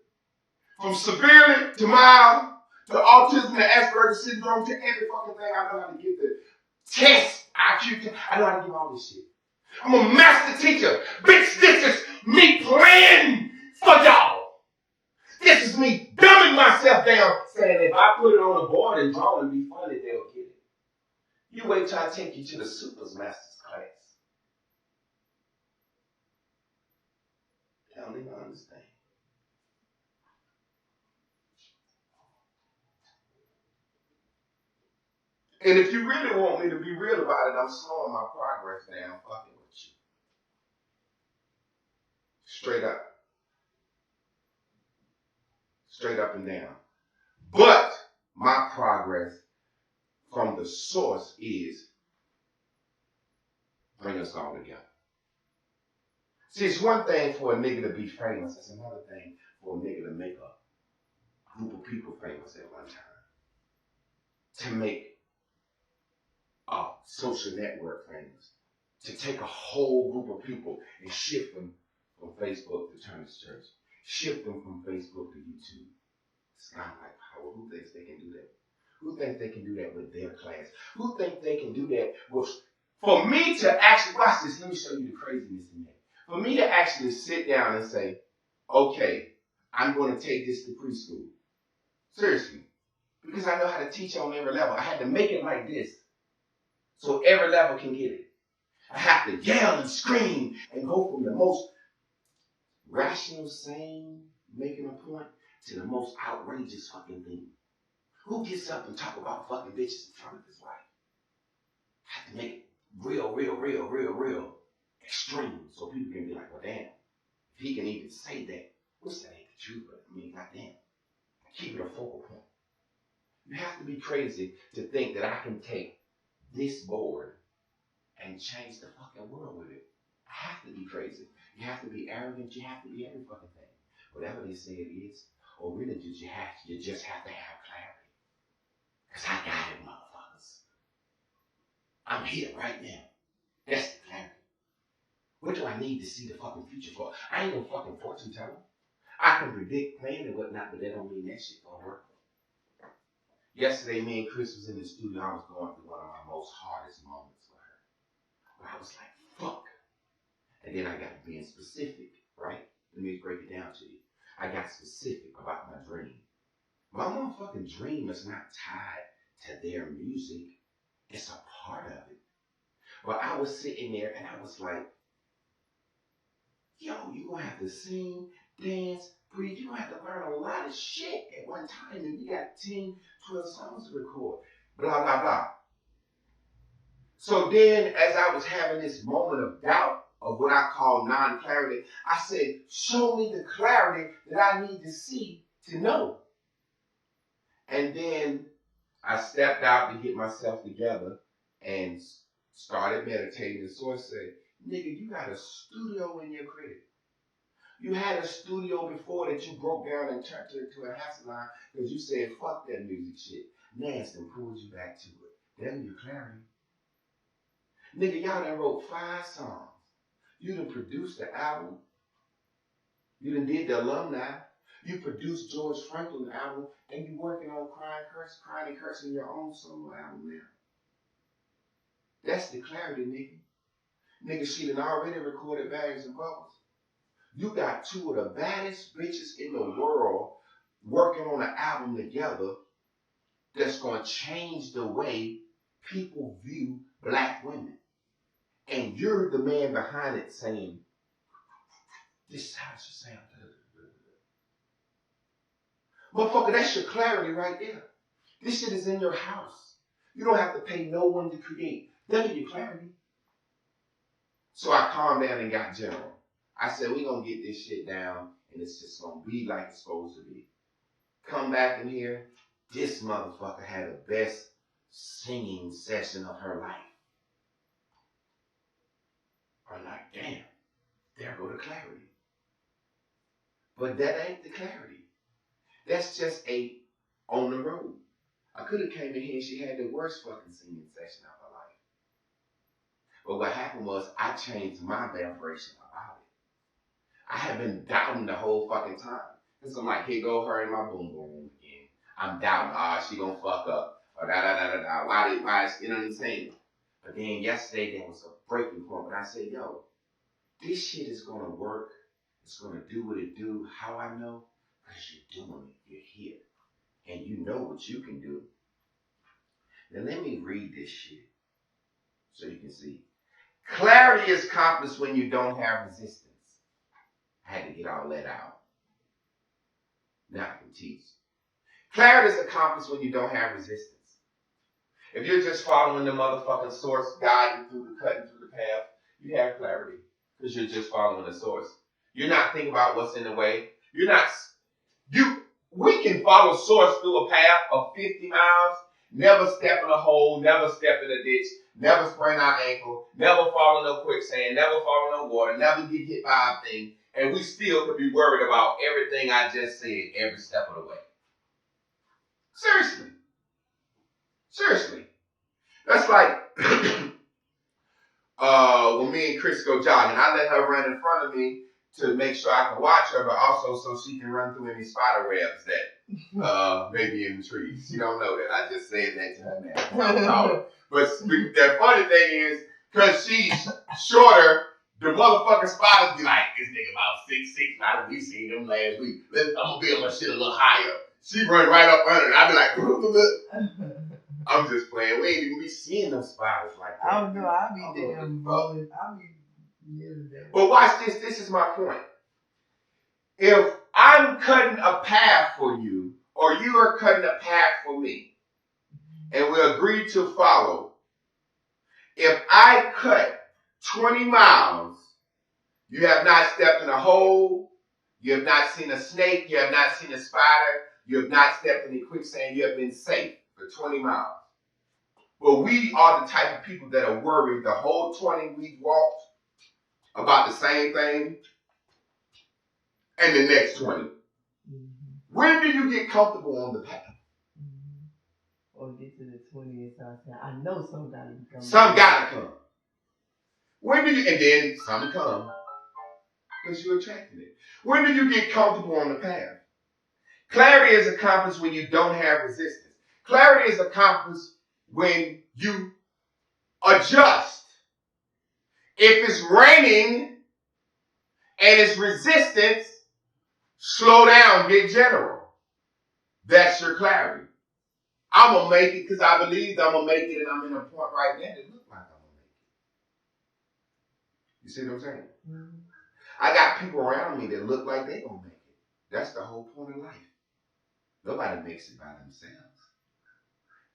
Speaker 4: from severely to mild, to autism, to Asperger's syndrome, to every fucking thing. I know how to get the test, IQ, I know how to do all this shit. I'm a master teacher. Bitch, this is me playing for y'all. This is me dumbing myself down, saying if I put it on a board and draw it and be funny, they'll get it. You wait till I take you to the Supers Masters class. I don't even understand. And if you really want me to be real about it, I'm slowing my progress down fucking with you. Straight up. Straight up and down. But my progress from the source is bring us all together. See, it's one thing for a nigga to be famous. It's another thing for a nigga to make a group of people famous at one time. To make a social network famous. To take a whole group of people and shift them from Facebook to Turner's Church. shift them from Facebook to YouTube. It's kind of like power. Who thinks they can do that? Who thinks they can do that with their class? Who thinks they can do that with... For me to actually, watch this, let me show you the craziness in that. For me to actually sit down and say, okay, I'm going to take this to preschool. Seriously. Because I know how to teach on every level. I had to make it like this. So every level can get it. I have to yell and scream and go from the most rational, sane, making a point, to the most outrageous fucking thing. Who gets up and talk about fucking bitches in front of his wife? I have to make it real extreme so people can be like, well, damn, if he can even say that, which that ain't the truth, but I mean, goddamn, keep it a focal point. You have to be crazy to think that I can take this board and change the fucking world with it. I have to be crazy. You have to be arrogant. You have to be every fucking thing. Whatever they say it is, or really you just have to have clarity. Because I got it, motherfuckers. I'm here right now. That's the clarity. What do I need to see the fucking future for? I ain't no fucking fortune teller. I can predict plans and whatnot, but that don't mean that shit gonna work. Yesterday, me and Chris was in the studio. I was going through one of my most hardest moments with her. Where I was like, fuck. And then I got to being specific, right? Let me break it down to you. I got specific about my dream. My motherfucking dream is not tied to their music. It's a part of it. But I was sitting there and I was like, yo, you gonna have to sing, dance, breathe. You gonna have to learn a lot of shit at one time. And you got 10, 12 songs to record. Blah, blah, blah. So then, as I was having this moment of doubt of what I call non-clarity, I said, show me the clarity that I need to see to know. And then I stepped out to get myself together and started meditating. And Source said, nigga, you got a studio in your crib. You had a studio before that you broke down and turned it into a hassle line because you said, fuck that music shit. Nasty pulled you back to it. There's your clarity. Nigga, y'all done wrote 5 songs. You done produced the album. You done did the alumni. You produced George Franklin album, and you working on Crying and Cursing your own solo album now. That's the clarity, nigga. Nigga, she done already recorded Bags and Bubbles. You got 2 of the baddest bitches in the world working on an album together that's going to change the way people view black women. And you're the man behind it saying, this is how it should sound. Motherfucker, that's your clarity right there. This shit is in your house. You don't have to pay no one to create. That's your clarity. So I calmed down and got general. I said, we're going to get this shit down, and it's just going to be like it's supposed to be. Come back in here. This motherfucker had the best singing session of her life. I'm like, damn, there go the clarity. But that ain't the clarity. That's just a on the road. I could have came in here and she had the worst fucking singing session of her life. But what happened was I changed my vibration about it. I have been doubting the whole fucking time. Because I'm like, here go her in my boom boom again. I'm doubting, she gonna fuck up. Or da. Why is, you know what I'm saying? But then yesterday there was a breaking point. But I said, yo, this shit is gonna work. It's gonna do what it do. How I know? Because you're doing it. You're here. And you know what you can do. Now let me read this shit so you can see. Clarity is accomplished when you don't have resistance. I had to get all that out. Now I can teach. Clarity is accomplished when you don't have resistance. If you're just following the motherfucking source, guiding through the cutting through the path, you have clarity because you're just following the source. You're not thinking about what's in the way. We can follow source through a path of 50 miles, never step in a hole, never step in a ditch, never sprain our ankle, never fall in no quicksand, never fall in no water, never get hit by a thing, and we still could be worried about everything I just said every step of the way. Seriously. That's like when me and Chris go jogging, I let her run in front of me to make sure I can watch her, but also so she can run through any spider webs that may be in the trees. She don't know that. I just said that to her now. But the funny thing is, because she's shorter, the motherfucking spiders be like, this nigga about 6'6". We seen them last week. I'm gonna build my shit a little higher. She run right up under it. I be like, I'm just playing. We ain't even be seeing them spiders like that.
Speaker 2: I don't know. I be damn rolling. I be
Speaker 4: But watch this. This is my point. If I'm cutting a path for you, or you are cutting a path for me, and we agree to follow, if I cut 20 miles, you have not stepped in a hole, you have not seen a snake, you have not seen a spider, you have not stepped in a quicksand, you have been safe for 20 miles. But we are the type of people that are worried the whole 20 we walked about the same thing and the next 20. When do you get comfortable on the path?
Speaker 2: Or get to the 20 and start saying, I know some gotta be coming.
Speaker 4: Some gotta come. When do you, and then some come because you attracted it. When do you get comfortable on the path? Clarity is accomplished when you don't have resistance. Clarity is accomplished when you adjust. If it's raining and it's resistance, slow down, get general. That's your clarity. I'm going to make it because I believe I'm going to make it, and I'm in a point right now that looks like I'm going to make it. You see what I'm saying? Mm-hmm. I got people around me that look like they're going to make it. That's the whole point of life. Nobody makes it by themselves.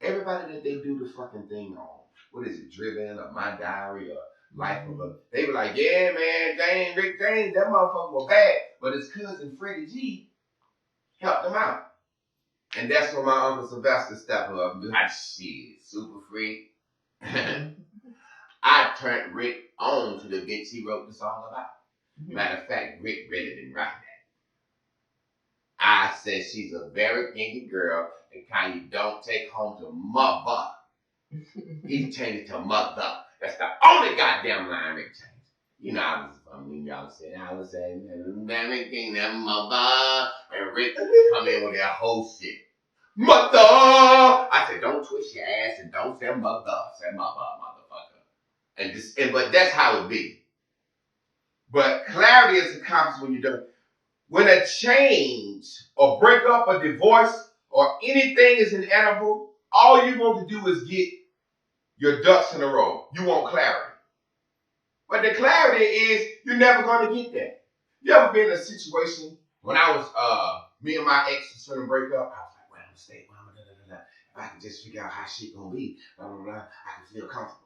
Speaker 4: Everybody that they do the fucking thing on, what is it, Driven or My Diary or Life of a, they be like, yeah, man, Rick James, that motherfucker was bad. But his cousin Freddie G helped him out. And that's when my Uncle Sylvester stepped up and be like, shit, super free. I turned Rick on to the bitch he wrote the song about. Matter of fact, Rick really didn't write that. I said she's a very kinky girl, the kind you don't take home to mother. He changed it to mother. That's the only goddamn line Rick changed. You know, I mean, y'all said, I was saying, that mother, and Rick come in with that whole shit. Mother! I said, don't twist your ass and don't say mother. Say mother, motherfucker. But that's how it be. But clarity is accomplished when you don't. When a change or break up or divorce or anything is inevitable, all you want to do is get your ducks in a row. You want clarity. But the clarity is you're never going to get that. You ever been in a situation when I was, me and my ex was going to break up, I was like, well, I'm going to stay, if I can just figure out how shit going to be, blah, blah, blah, I can feel comfortable.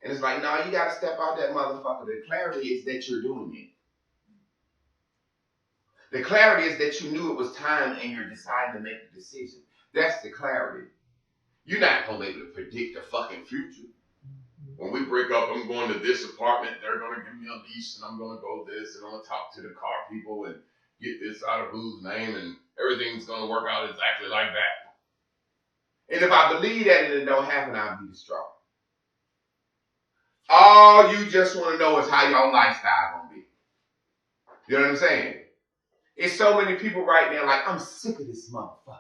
Speaker 4: And it's like, no, you got to step out that motherfucker. The clarity is that you're doing it. The clarity is that you knew it was time and you're deciding to make the decision. That's the clarity. You're not going to be able to predict the fucking future. When we break up, I'm going to this apartment, they're going to give me a lease, and I'm going to go this, and I'm going to talk to the car people and get this out of whose name, and everything's going to work out exactly like that. And if I believe that and it don't happen, I'll be distraught. All you just want to know is how your lifestyle going to be. You know what I'm saying? It's so many people right now like, I'm sick of this motherfucker.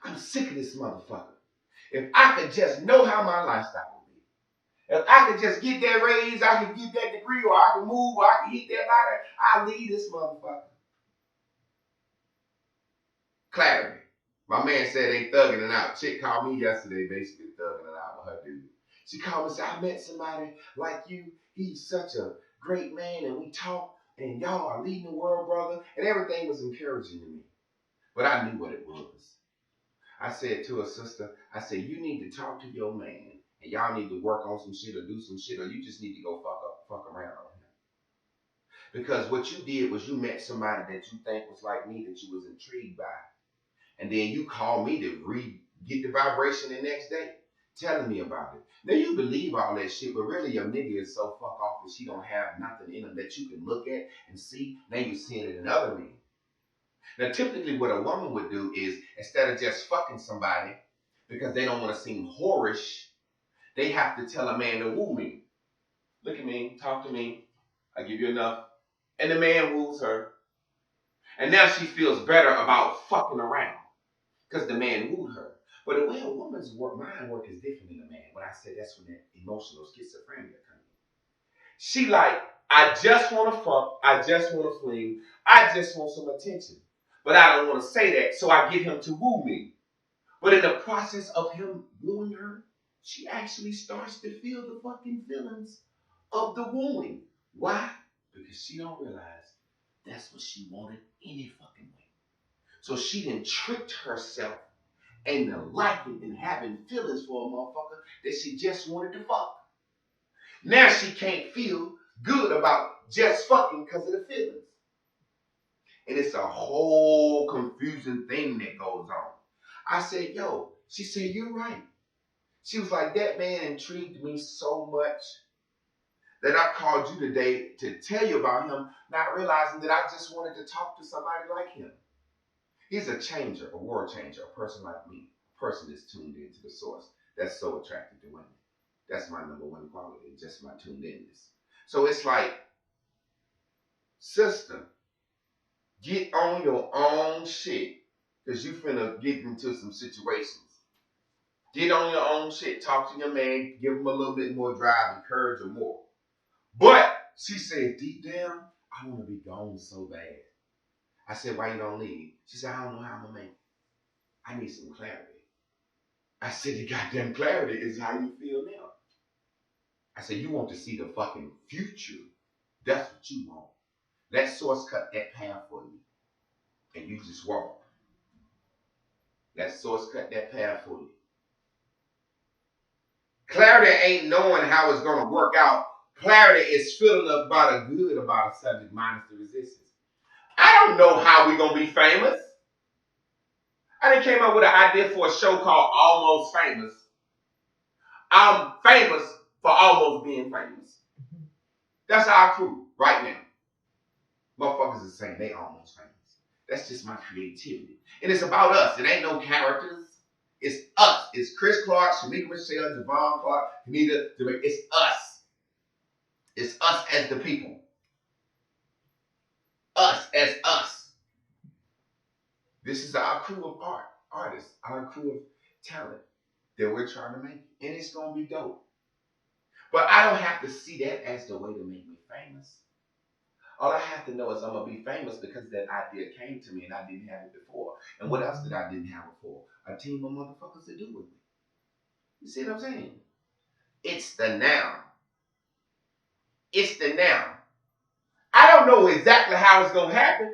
Speaker 4: I'm sick of this motherfucker. If I could just know how my lifestyle would be. If I could just get that raise, I could get that degree, or I could move, or I could hit that ladder, I'll leave this motherfucker. Clarity. My man said they thugging it out. Chick called me yesterday basically thugging it out with her dude. She called me and said, I met somebody like you. He's such a great man, and we talk. And y'all are leading the world, brother. And everything was encouraging to me. But I knew what it was. I said to her sister, I said, you need to talk to your man. And y'all need to work on some shit or do some shit. Or you just need to go fuck around on him. Because what you did was you met somebody that you think was like me, that you was intrigued by. And then you called me to get the vibration the next day. Telling me about it. Now you believe all that shit, but really your nigga is so fuck off that she don't have nothing in him that you can look at and see. Now you're seeing it in other men. Now typically what a woman would do is, instead of just fucking somebody, because they don't want to seem whorish, they have to tell a man to woo me. Look at me, talk to me, I give you enough And the man woos her. And now she feels better about fucking around. Because the man wooed her. But the way a woman's mind work is different than a man. When I said that's when that emotional schizophrenia comes in. She like, I just want to fuck. I just want to fling. I just want some attention. But I don't want to say that, so I get him to woo me. But in the process of him wooing her, she actually starts to feel the fucking feelings of the wooing. Why? Because she don't realize that's what she wanted any fucking way. So she done tricked herself into liking and having feelings for a motherfucker that she just wanted to fuck. Now she can't feel good about just fucking because of the feelings. And it's a whole confusing thing that goes on. I said, yo, she said, you're right. She was like, that man intrigued me so much that I called you today to tell you about him, not realizing that I just wanted to talk to somebody like him. He's a changer, a world changer, a person like me, a person that's tuned into the source, that's so attracted to women. That's my number one quality, just my tuned inness. So it's like, sister, get on your own shit, because you finna get into some situations. Get on your own shit, talk to your man, give him a little bit more drive, encourage him more. But she said, deep down, I want to be gone so bad. I said, why you don't leave? She said, I don't know how I'm going to make it. I need some clarity. I said, the goddamn clarity is how you feel now. I said, you want to see the fucking future. That's what you want. Let source cut that path for you. And you just walk. Let source cut that path for you. Clarity ain't knowing how it's going to work out. Clarity is feeling about a good about a subject minus the resistance. I don't know how we're going to be famous. I done came up with an idea for a show called Almost Famous. I'm famous for almost being famous. That's our crew right now. Motherfuckers are saying they almost famous. That's just my creativity. And it's about us. It ain't no characters. It's us. It's Chris Clark, Shamika Michelle, Javon Clark, Anita. It's us. It's us as the people. Us as us. This is our crew of artists, our crew of talent that we're trying to make. And it's going to be dope. But I don't have to see that as the way to make me famous. All I have to know is I'm going to be famous because that idea came to me and I didn't have it before. And what else did I didn't have before? A team of motherfuckers to do with me. You see what I'm saying? It's the now. It's the now. I don't know exactly how it's going to happen.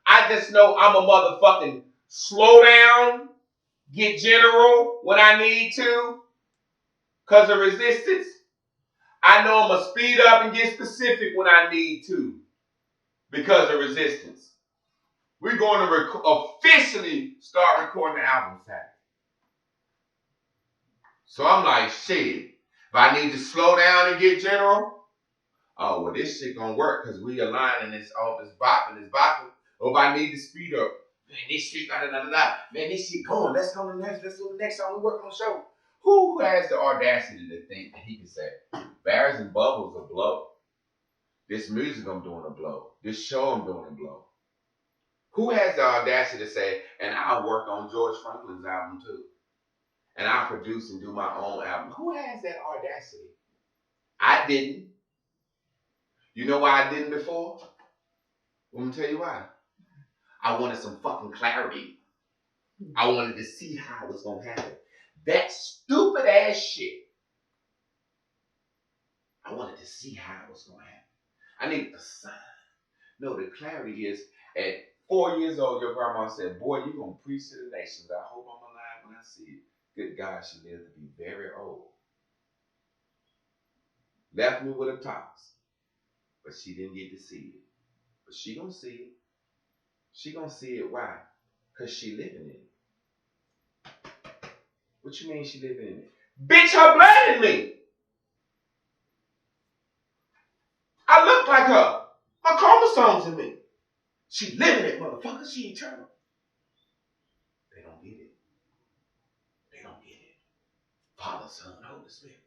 Speaker 4: I just know I'm a motherfucking slow down, get general when I need to because of resistance. I know I'm going to speed up and get specific when I need to because of resistance. We're going to officially start recording the album Saturday. So I'm like, shit, if I need to slow down and get general, oh, well, this shit gonna work because we aligning this bopping. Or if I need to speed up, man, this shit, man, this shit going. Let's go to the next song. We working on the show. Who has the audacity to think that he can say, Barrels and Bubbles a blow? This music I'm doing a blow. This show I'm doing a blow. Who has the audacity to say, and I'll work on George Franklin's album too. And I'll produce and do my own album. Who has that audacity? I didn't. You know why I didn't before? I'm gonna tell you why. I wanted some fucking clarity. I wanted to see how it was gonna happen. That stupid ass shit. I wanted to see how it was gonna happen. I needed a sign. No, the clarity is at 4 years old, your grandma said, boy, you're gonna preach to the nations. I hope I'm alive when I see it. Good God, she lived to be very old. Left me with a tox. But she didn't get to see it. But she gonna see it. She gonna see it. Why? Because she living in it. What you mean she living in it? Bitch, her blood in me. I look like her. Her chromosomes in me. She living it, motherfucker. She eternal. They don't get it. They don't get it. Father, Son, Holy Spirit.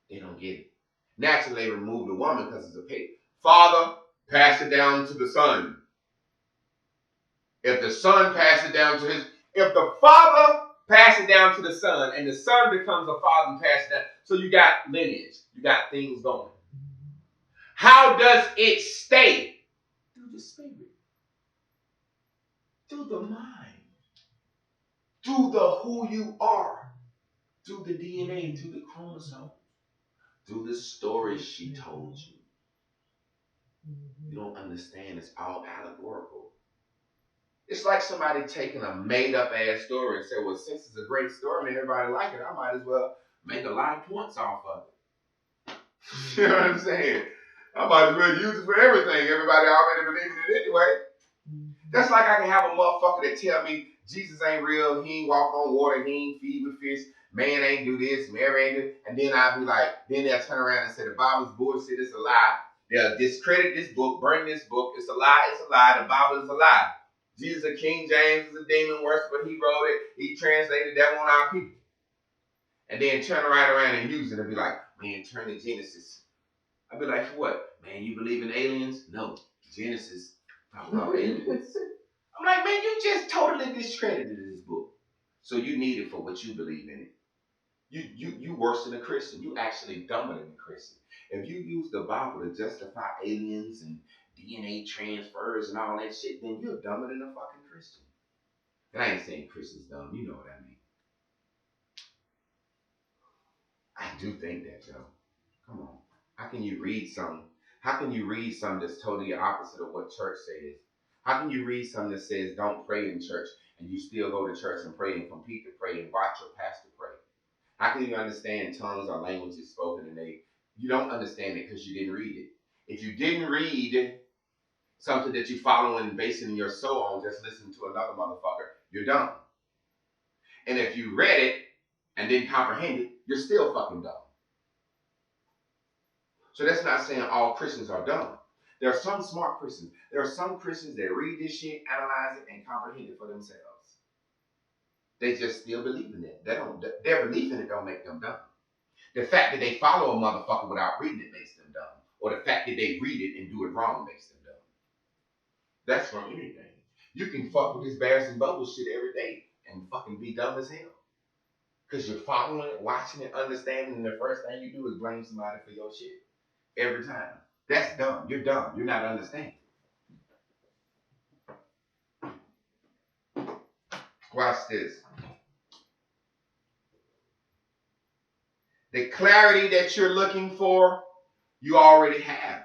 Speaker 4: They don't get it. Naturally, they remove the woman because it's a pig. Father, pass it down to the son. If the son passes it down to if the father passes it down to the son, and the son becomes a father and passes it down, so you got lineage, you got things going. How does it stay? Through the spirit, through the mind, through the who you are, through the DNA, through the chromosome, through the stories she told you. You don't understand, it's all allegorical. It's like somebody taking a made-up ass story and say, well, since it's a great story and everybody like it, I might as well make a lot of points off of it. You know what I'm saying? I might as well use it for everything. Everybody already believes in it anyway. That's like I can have a motherfucker that tell me Jesus ain't real, he ain't walk on water, he ain't feed with fish, man ain't do this, Mary ain't do, and then I'll be like, then they'll turn around and say the Bible's bullshit, it's a lie. They'll discredit this book, burn this book, it's a lie, the Bible is a lie. Jesus of King James is a demon worshiper, he wrote it, he translated that on our people. And then turn right around and use it and be like, man, turn to Genesis. I'd be like, for what? Man, you believe in aliens? No, Genesis. Talk about aliens. I'm like, man, you just totally discredited this book. So you need it for what you believe in it. You worse than a Christian. You actually dumber than a Christian. If you use the Bible to justify aliens and DNA transfers and all that shit, then you're dumber than a fucking Christian. And I ain't saying Christians dumb. You know what I mean. I do think that, though. Come on. How can you read something? How can you read something that's totally opposite of what church says? How can you read something that says don't pray in church and you still go to church and pray and compete to pray and watch your pastor pray? How can you understand tongues or languages spoken and you don't understand it because you didn't read it? If you didn't read something that you follow and basing your soul on just listening to another motherfucker, you're dumb. And if you read it and didn't comprehend it, you're still fucking dumb. So that's not saying all Christians are dumb. There are some smart Christians. There are some Christians that read this shit, analyze it, and comprehend it for themselves. They just still believe in it. Their belief in it don't make them dumb. The fact that they follow a motherfucker without reading it makes them dumb. Or the fact that they read it and do it wrong makes them dumb. That's from anything. You can fuck with this Bears and Bubbles shit every day and fucking be dumb as hell. Because you're following it, watching it, understanding, and the first thing you do is blame somebody for your shit. Every time. That's dumb. You're dumb. You're not understanding. Watch this. The clarity that you're looking for, you already have.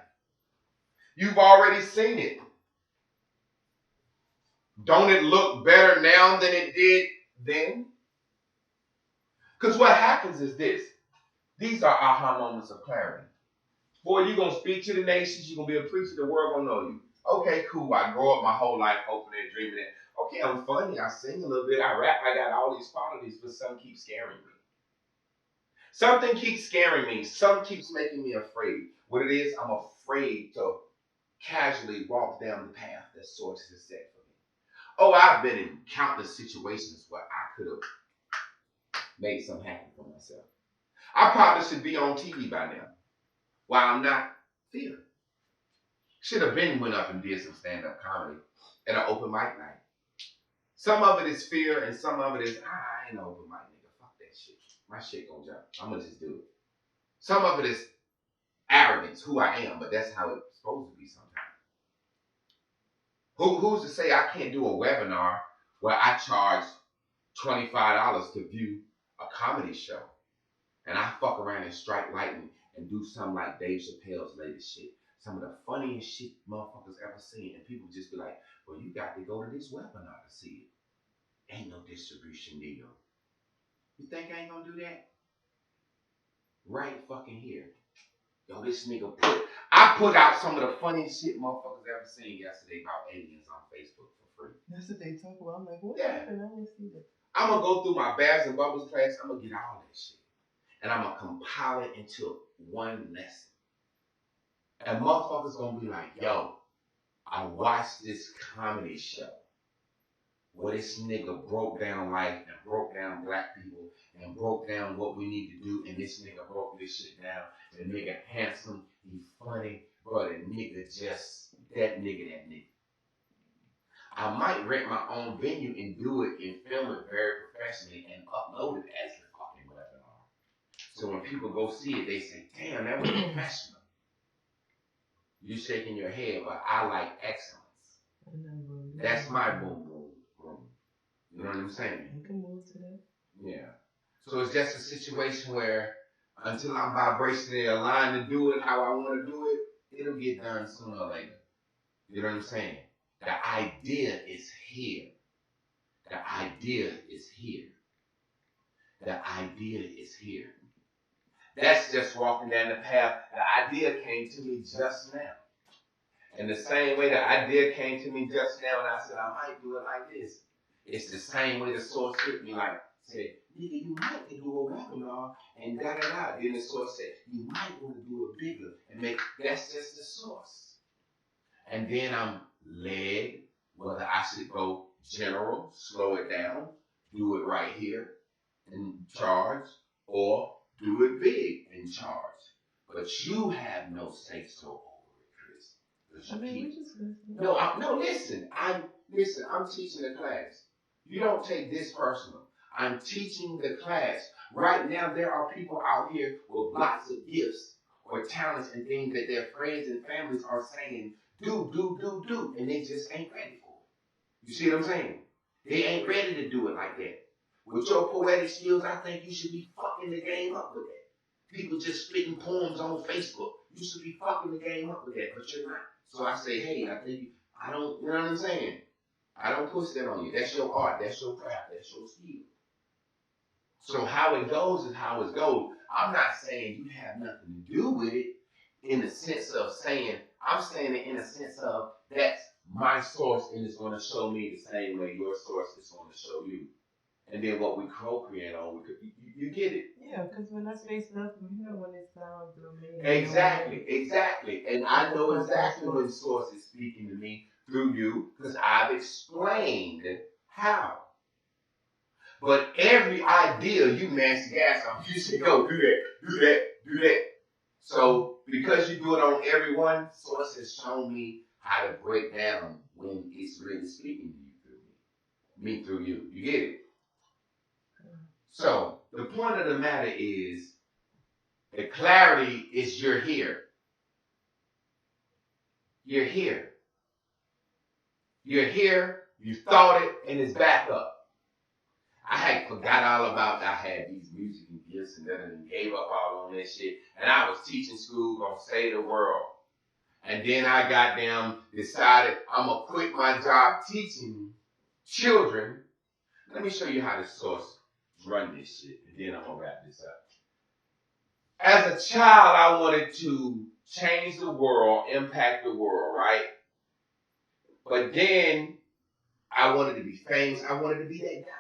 Speaker 4: You've already seen it. Don't it look better now than it did then? Because what happens is this. These are aha moments of clarity. Boy, you're going to speak to the nations. You're going to be a preacher. The world going to know you. Okay, cool. I grow up my whole life hoping and dreaming it. Okay, I'm funny. I sing a little bit. I rap. I got all these qualities, but some keep scaring me. Something keeps scaring me. Some keeps making me afraid. What it is, I'm afraid to casually walk down the path that Source has set for me. Oh, I've been in countless situations where I could have made something happen for myself. I probably should be on TV by now. Why I'm not feeling. Should have been went up and did some stand-up comedy at an open mic night. Some of it is fear and some of it is, I ain't no open mic nigga. Fuck that shit. My shit gonna jump. I'm gonna just do it. Some of it is arrogance, who I am, but that's how it's supposed to be sometimes. Who's to say I can't do a webinar where I charge $25 to view a comedy show and I fuck around and strike lightning and do something like Dave Chappelle's latest shit. Some of the funniest shit motherfuckers ever seen. And people just be like, well, you got to go to this webinar to see it. Ain't no distribution deal. You think I ain't gonna do that? Right fucking here. Yo, this nigga I put out some of the funniest shit motherfuckers ever seen yesterday about aliens on Facebook for free.
Speaker 2: That's what they talk about. I'm like, what
Speaker 4: happened?
Speaker 2: I didn't see that.
Speaker 4: I'm gonna go through my Bears and Bubbles class. I'm gonna get all that shit. And I'm gonna compile it into one lesson. And motherfuckers gonna be like, yo, I watched this comedy show where this nigga broke down life and broke down black people and broke down what we need to do, and this nigga broke this shit down. The nigga handsome, he funny, but the nigga just that nigga. I might rent my own venue and do it and film it very professionally and upload it as the fucking webinar. So when people go see it, they say, damn, that was professional. You shaking your head, but I like excellence. That's my boom. You know what I'm saying?
Speaker 2: You can move to that.
Speaker 4: Yeah. So it's just a situation where until I'm vibrationally aligned to do it how I want to do it, it'll get done sooner or later. You know what I'm saying? The idea is here. The idea is here. The idea is here. That's just walking down the path. The idea came to me just now. And the same way the idea came to me just now, and I said, I might do it like this. It's the same way the source hit me, like, said, nigga, you might do a webinar, and da-da-da. Then the source said, you might want to do it bigger, and make, that's just the source. And then I'm led, whether I should go general, slow it down, do it right here, and charge, or do it big and charge. But you have no say-so over it, Chris.
Speaker 2: I mean, we just listen.
Speaker 4: Listen. I'm teaching the class. You don't take this personal. I'm teaching the class. Right now, there are people out here with lots of gifts or talents and things that their friends and families are saying, do, and they just ain't ready for it. You see what I'm saying? They ain't ready to do it like that. With your poetic skills, I think you should be fucking the game up with that. People just spitting poems on Facebook. You should be fucking the game up with that, but you're not. So I say, hey, I don't, you know what I'm saying? I don't push that on you. That's your art. That's your craft. That's your skill. So how it goes is how it goes. I'm not saying you have nothing to do with it in the sense of saying, I'm saying it in the sense of that's my source and it's going to show me the same way your source is going to show you. And then what we co-create on, you get it.
Speaker 2: Yeah, because when I say stuff, you know when it sounds through me.
Speaker 4: Exactly. And I know exactly when source is speaking to me through you because I've explained how. But every idea you mash gas on, you should go do that. So because you do it on every one, source has shown me how to break down when it's really speaking to you through me through you. You get it? So the point of the matter is the clarity is you're here. You're here. You're here, you thought it, and it's back up. I had forgot all about I had these music and gifts and then gave up all on that shit. And I was teaching school, gonna save the world. And then I goddamn decided I'm gonna quit my job teaching children. Let me show you how the source run this shit, and then I'm gonna wrap this up. As a child, I wanted to change the world, impact the world, right? But then I wanted to be famous. I wanted to be that guy.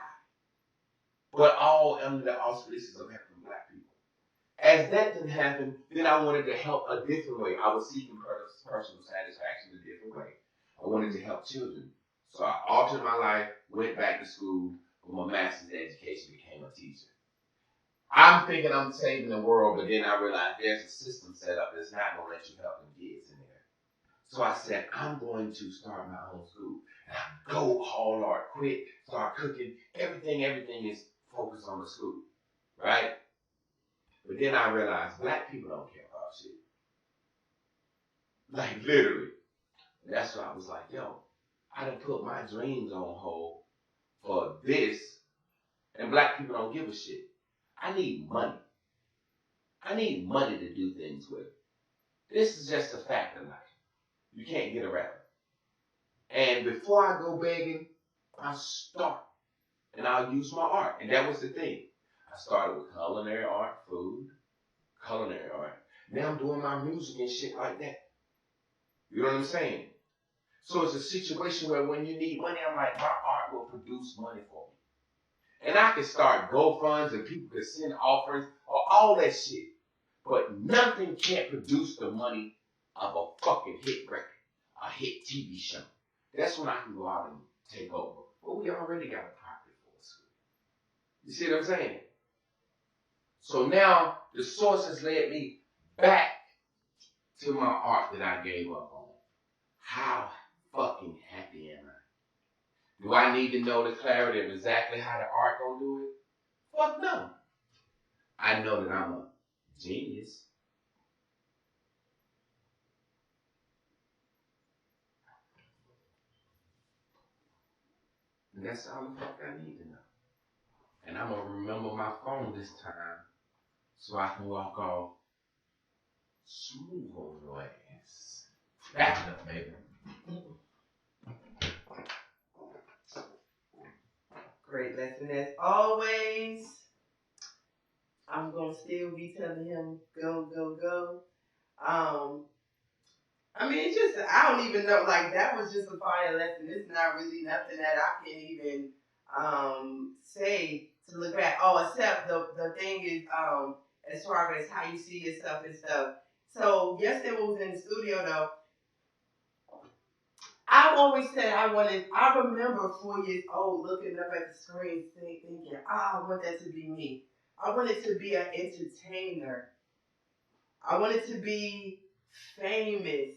Speaker 4: But all under the auspices of helping black people. As that didn't happen, then I wanted to help a different way. I was seeking personal satisfaction a different way. I wanted to help children. So I altered my life, went back to school with my master's education, became a teacher. I'm thinking I'm saving the world, but then I realized there's a system set up that's not going to let you help them kids in there. So I said, I'm going to start my own school. And I go all hard, quit, start cooking. Everything is focused on the school, right? But then I realized black people don't care about shit. Like literally. And that's why I was like, yo, I done put my dreams on hold for this, and black people don't give a shit. I need money. I need money to do things with. This is just a fact of life. You can't get around it. And before I go begging, I start. And I'll use my art. And that was the thing. I started with culinary art, food, culinary art. Now I'm doing my music and shit like that. You know what I'm saying? So it's a situation where when you need money, I'm like, my art will produce money for me. And I can start GoFunds and people can send offerings or all that shit. But nothing can't produce the money of a fucking hit record, a hit TV show. That's when I can go out and take over. But we already got a property for a school. You see what I'm saying? So now the source has led me back to my art that I gave up on. how fucking happy am I? Do I need to know the clarity of exactly how the art gonna do it? Fuck no. I know that I'm a genius. And that's all the fuck I need to know. And I'm gonna remember my phone this time so I can walk off smooth on your ass. That's the baby.
Speaker 2: Great lesson as always. I'm gonna still be telling him go, go, go. I mean, it's just, I don't even know, like, that was just a fire lesson. It's not really nothing that I can even say to look back. Oh, except the thing is, as far as how you see yourself and stuff. So, yesterday we was in the studio, though. I've always said I remember 4 years old looking up at the screen thinking, I want that to be me. I wanted to be an entertainer. I wanted to be famous.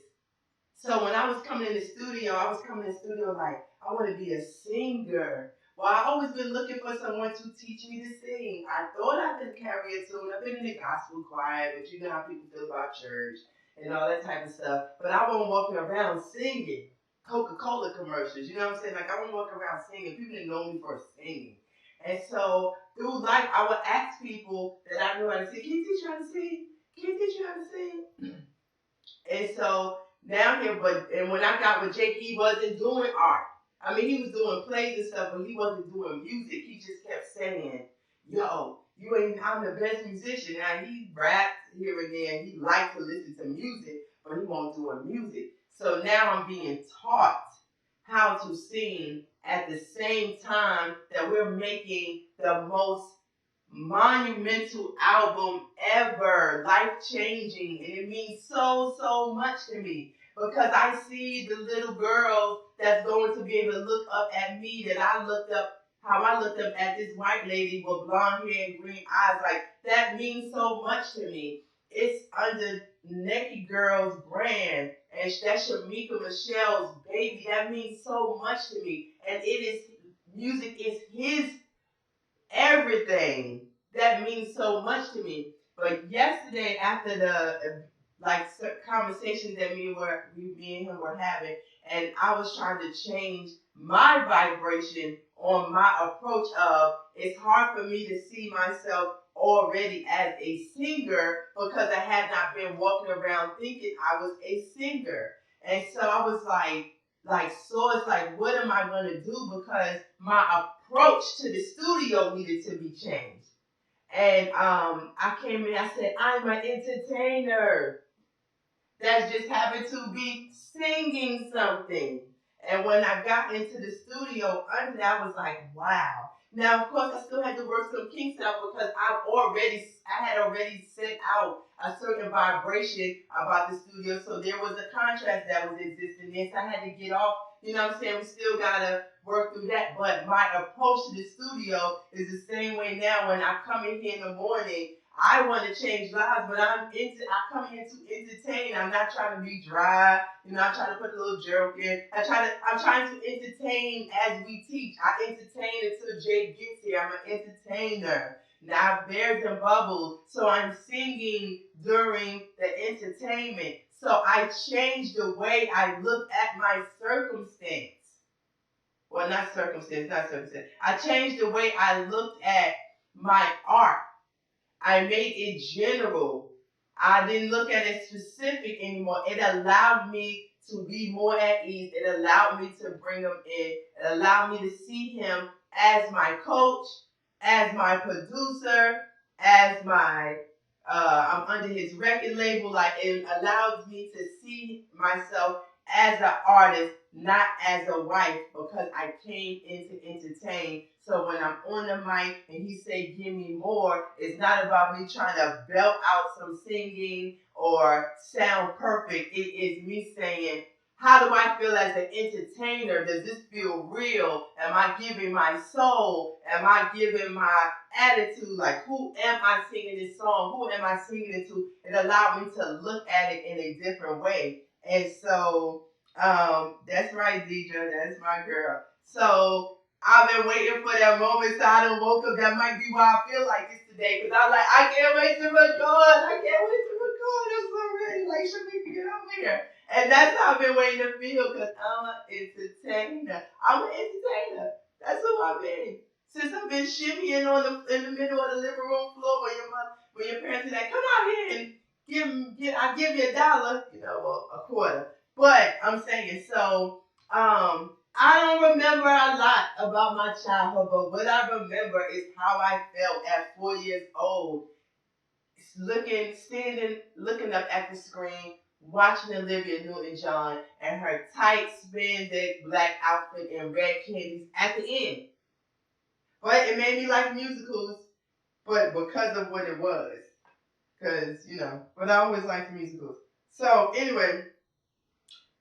Speaker 2: So when I was coming in the studio, like, I want to be a singer. Well, I always been looking for someone to teach me to sing. I thought I could carry a tune. I've been in the gospel choir, but you know how people feel about church and all that type of stuff. But I wasn't walking around singing Coca-Cola commercials. You know what I'm saying? Like, I wasn't walking around singing. People didn't know me for singing. And so through life, I would ask people that I knew how to sing, can you teach you how to sing? Can you teach you how to sing? And so now here, and when I got with Jake, he wasn't doing art. I mean, he was doing plays and stuff, but he wasn't doing music. He just kept saying, yo, I'm the best musician. Now, he rapped here and there, and he liked to listen to music, but he won't do music. So now I'm being taught how to sing at the same time that we're making the most monumental album ever, life-changing, and it means so much to me because I see the little girl that's going to be able to look up at me how I looked up at this white lady with blonde hair and green eyes. Like, that means so much to me. It's under Naked Girl's brand, and that's Shamika Michelle's baby. That means so much to me, and music is his everything. That means so much to me. But yesterday, after the conversations that me and him were having, and I was trying to change my vibration on my approach of, it's hard for me to see myself already as a singer because I had not been walking around thinking I was a singer. And so I was so it's like, what am I going to do? Because my approach to the studio needed to be changed. And I came in, I said, I'm an entertainer that just happened to be singing something. And when I got into the studio, I was like, wow. Now, of course, I still had to work some kinks out because I had already set out a certain vibration about the studio. So there was a contrast that was existing there. So I had to get off. You know what I'm saying? We still got to work through that. But my approach to the studio is the same way now. When I come in here in the morning, I want to change lives, but I come here to entertain. I'm not trying to be dry. You know, I'm trying to put a little joke in. I'm trying to entertain as we teach. I entertain until Jay gets here. I'm an entertainer. Now, bears and bubbles. So I'm singing during the entertainment. So I changed the way I look at my circumstance. Well, not circumstance. I changed the way I looked at my art. I made it general. I didn't look at it specific anymore. It allowed me to be more at ease. It allowed me to bring him in. It allowed me to see him as my coach, as my producer, as my, I'm under his record label. Like, it allows me to see myself as an artist, not as a wife, because I came in to entertain. So when I'm on the mic and he say, give me more, it's not about me trying to belt out some singing or sound perfect. It is me saying, how do I feel as an entertainer? Does this feel real? Am I giving my soul? Am I giving my attitude? Like, who am I singing this song? Who am I singing it to? It allowed me to look at it in a different way. And so That's right, Deidre. That's my girl. So I've been waiting for that moment, so I done woke up. That might be why I feel like this today, because I'm like, I can't wait to record. I can't wait to record. I'm so ready. Like, Shamika, get over here. And that's how I've been waiting to feel, because I'm an entertainer. I'm an entertainer. That's who I've been. Since I've been shimmying in the middle of the living room floor when your parents are like, come out here and I'll give you $1, well, a quarter. But I'm saying, so, I don't remember a lot about my childhood, but what I remember is how I felt at 4 years old, looking up at the screen, watching Olivia Newton-John and her tight spandex black outfit and red candies at the end. But it made me like musicals, but because of what it was. Because, but I always liked musicals. So, anyway,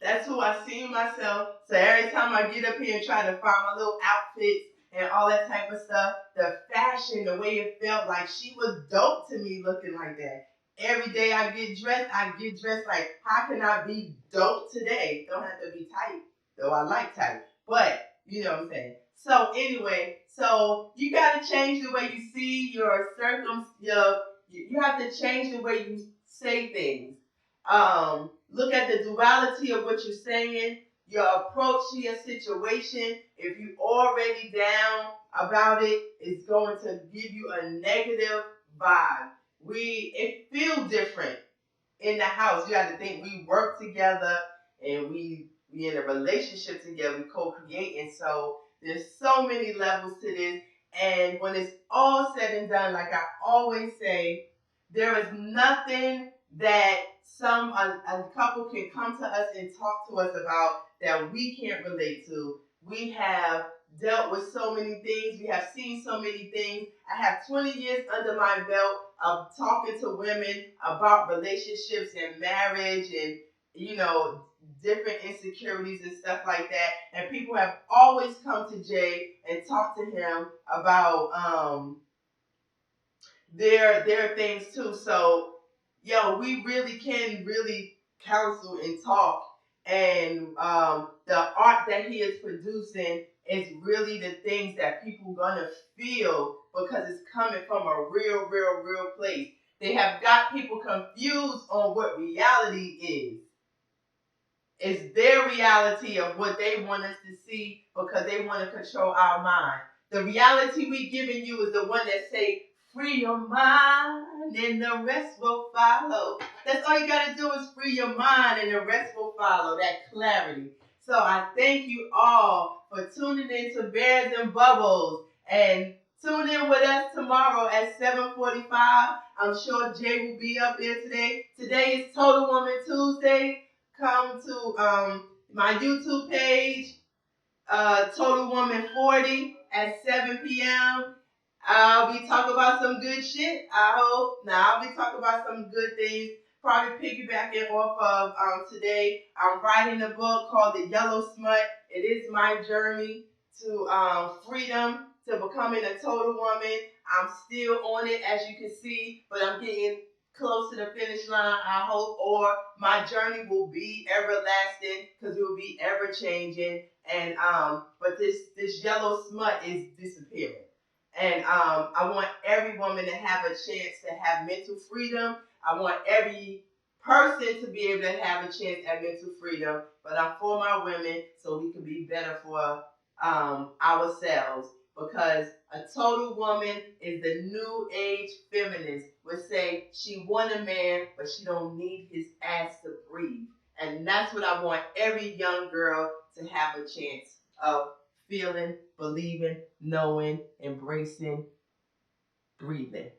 Speaker 2: that's who I see myself. So every time I get up here and try to find my little outfits and all that type of stuff, the fashion, the way it felt, like she was dope to me looking like that. Every day I get dressed like, how can I be dope today? Don't have to be tight, though I like tight. But, you know what I'm saying. So anyway, so you got to change the way you see your you have to change the way you say things. Look at the duality of what you're saying, your approach to your situation. If you already down about it, it's going to give you a negative vibe. It feels different in the house. You got to think we work together and we in a relationship together, we co-create, and so there's so many levels to this. And when it's all said and done, like I always say, there is nothing that a couple can come to us and talk to us about that we can't relate to. We have dealt with so many things. We have seen so many things. I have 20 years under my belt of talking to women about relationships and marriage and, different insecurities and stuff like that. And people have always come to Jay and talked to him about their things too. So, we really can counsel and talk. And the art that he is producing is really the things that people gonna feel because it's coming from a real, real, real place. They have got people confused on what reality is. It's their reality of what they want us to see because they want to control our mind. The reality we giving you is the one that say, free your mind and the rest will follow. That's all you got to do is free your mind and the rest will follow, that clarity. So I thank you all for tuning in to Bears and Bubbles. And tune in with us tomorrow at 7:45. I'm sure Jay will be up there today. Today is Total Woman Tuesday. Come to my YouTube page, Total Woman 40 at 7 p.m. I'll be talking about some good shit, I hope. Now, I'll be talking about some good things, probably piggybacking off of today. I'm writing a book called The Yellow Smut. It is my journey to freedom, to becoming a total woman. I'm still on it, as you can see, but I'm getting close to the finish line, I hope, or my journey will be everlasting because it will be ever changing. And but this yellow smut is disappearing. And I want every woman to have a chance to have mental freedom. I want every person to be able to have a chance at mental freedom. But I'm for my women so we can be better for ourselves. Because a total woman is the new age feminist. Would say she want a man, but she don't need his ass to breathe. And that's what I want every young girl to have a chance of feeling, believing, knowing, embracing, breathing.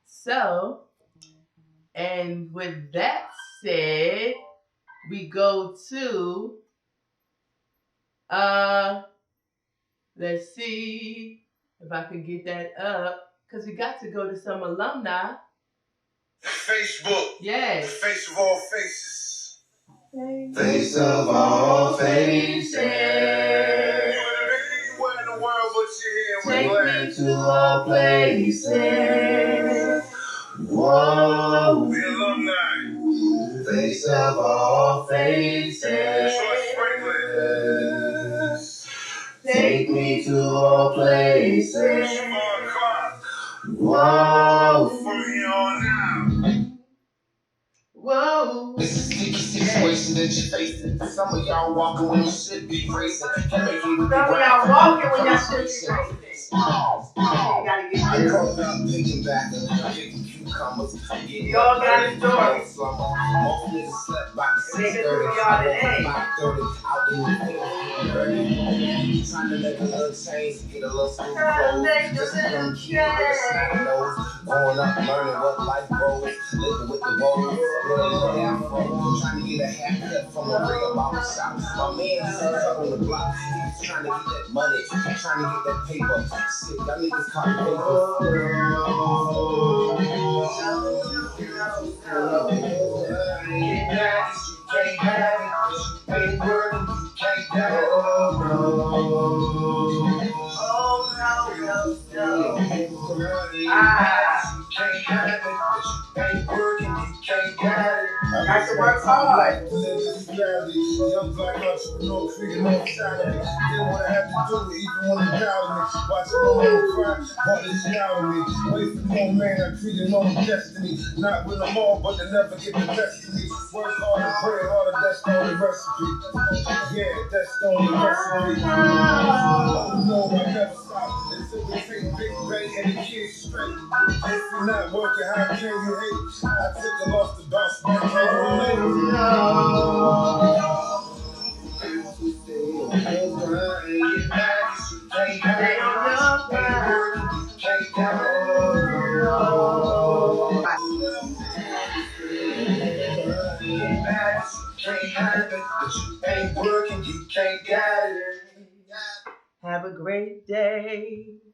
Speaker 2: So, and with that said, we go to let's see if I can get that up, because we got to go to some alumni.
Speaker 3: Facebook.
Speaker 2: Yes.
Speaker 3: The face of all faces.
Speaker 2: Face of all
Speaker 3: faces. Anywhere in the world but you're here.
Speaker 2: Take me to all places. Whoa.
Speaker 3: The alumni.
Speaker 2: Face places. Take me to all places. Whoa. Whoa.
Speaker 4: This is sticky situation that you're facing. Some of y'all walking when you should be racing. Can't make it with
Speaker 2: Some of y'all walking when y'all should be racing.
Speaker 4: I called out picking back and picking cucumbers.
Speaker 2: You all got a story.
Speaker 4: Most niggas slept by
Speaker 2: They can do y'all today.
Speaker 4: 5:30 out in the field. Trying to make a little change, get a little school
Speaker 2: Trying to
Speaker 4: clothes.
Speaker 2: make a
Speaker 4: Just
Speaker 2: little
Speaker 4: young kid with a snap nose. Growing up, learning what life goes. Living with the woes. With a little afro. Trying to get a haircut from a real barber shop. My man said cut on the block. He was trying to get that money. Trying to get that paper. Shit, y'all niggas copy paper. Can't have it, 'cause you ain't working, you can't have it. Can't have it, 'cause you ain't working, you can't have it.
Speaker 2: I got to work hard.
Speaker 3: Young black entrepreneur figuring out salary. Didn't want to have to do it, even when they doubted me. Watching my mom cry, brought this shit out of me. Wait for no man, I treated no destiny. Not with them all, but they never get the best of me. Work hard and pray harder, that's the only recipe. Yeah, that's the only recipe. Oh no, I never stop. It's simply take big bang and the kids straight. If you're not working, how can you hate? I took a loss to bounce back, can't relate.
Speaker 2: Have a great day.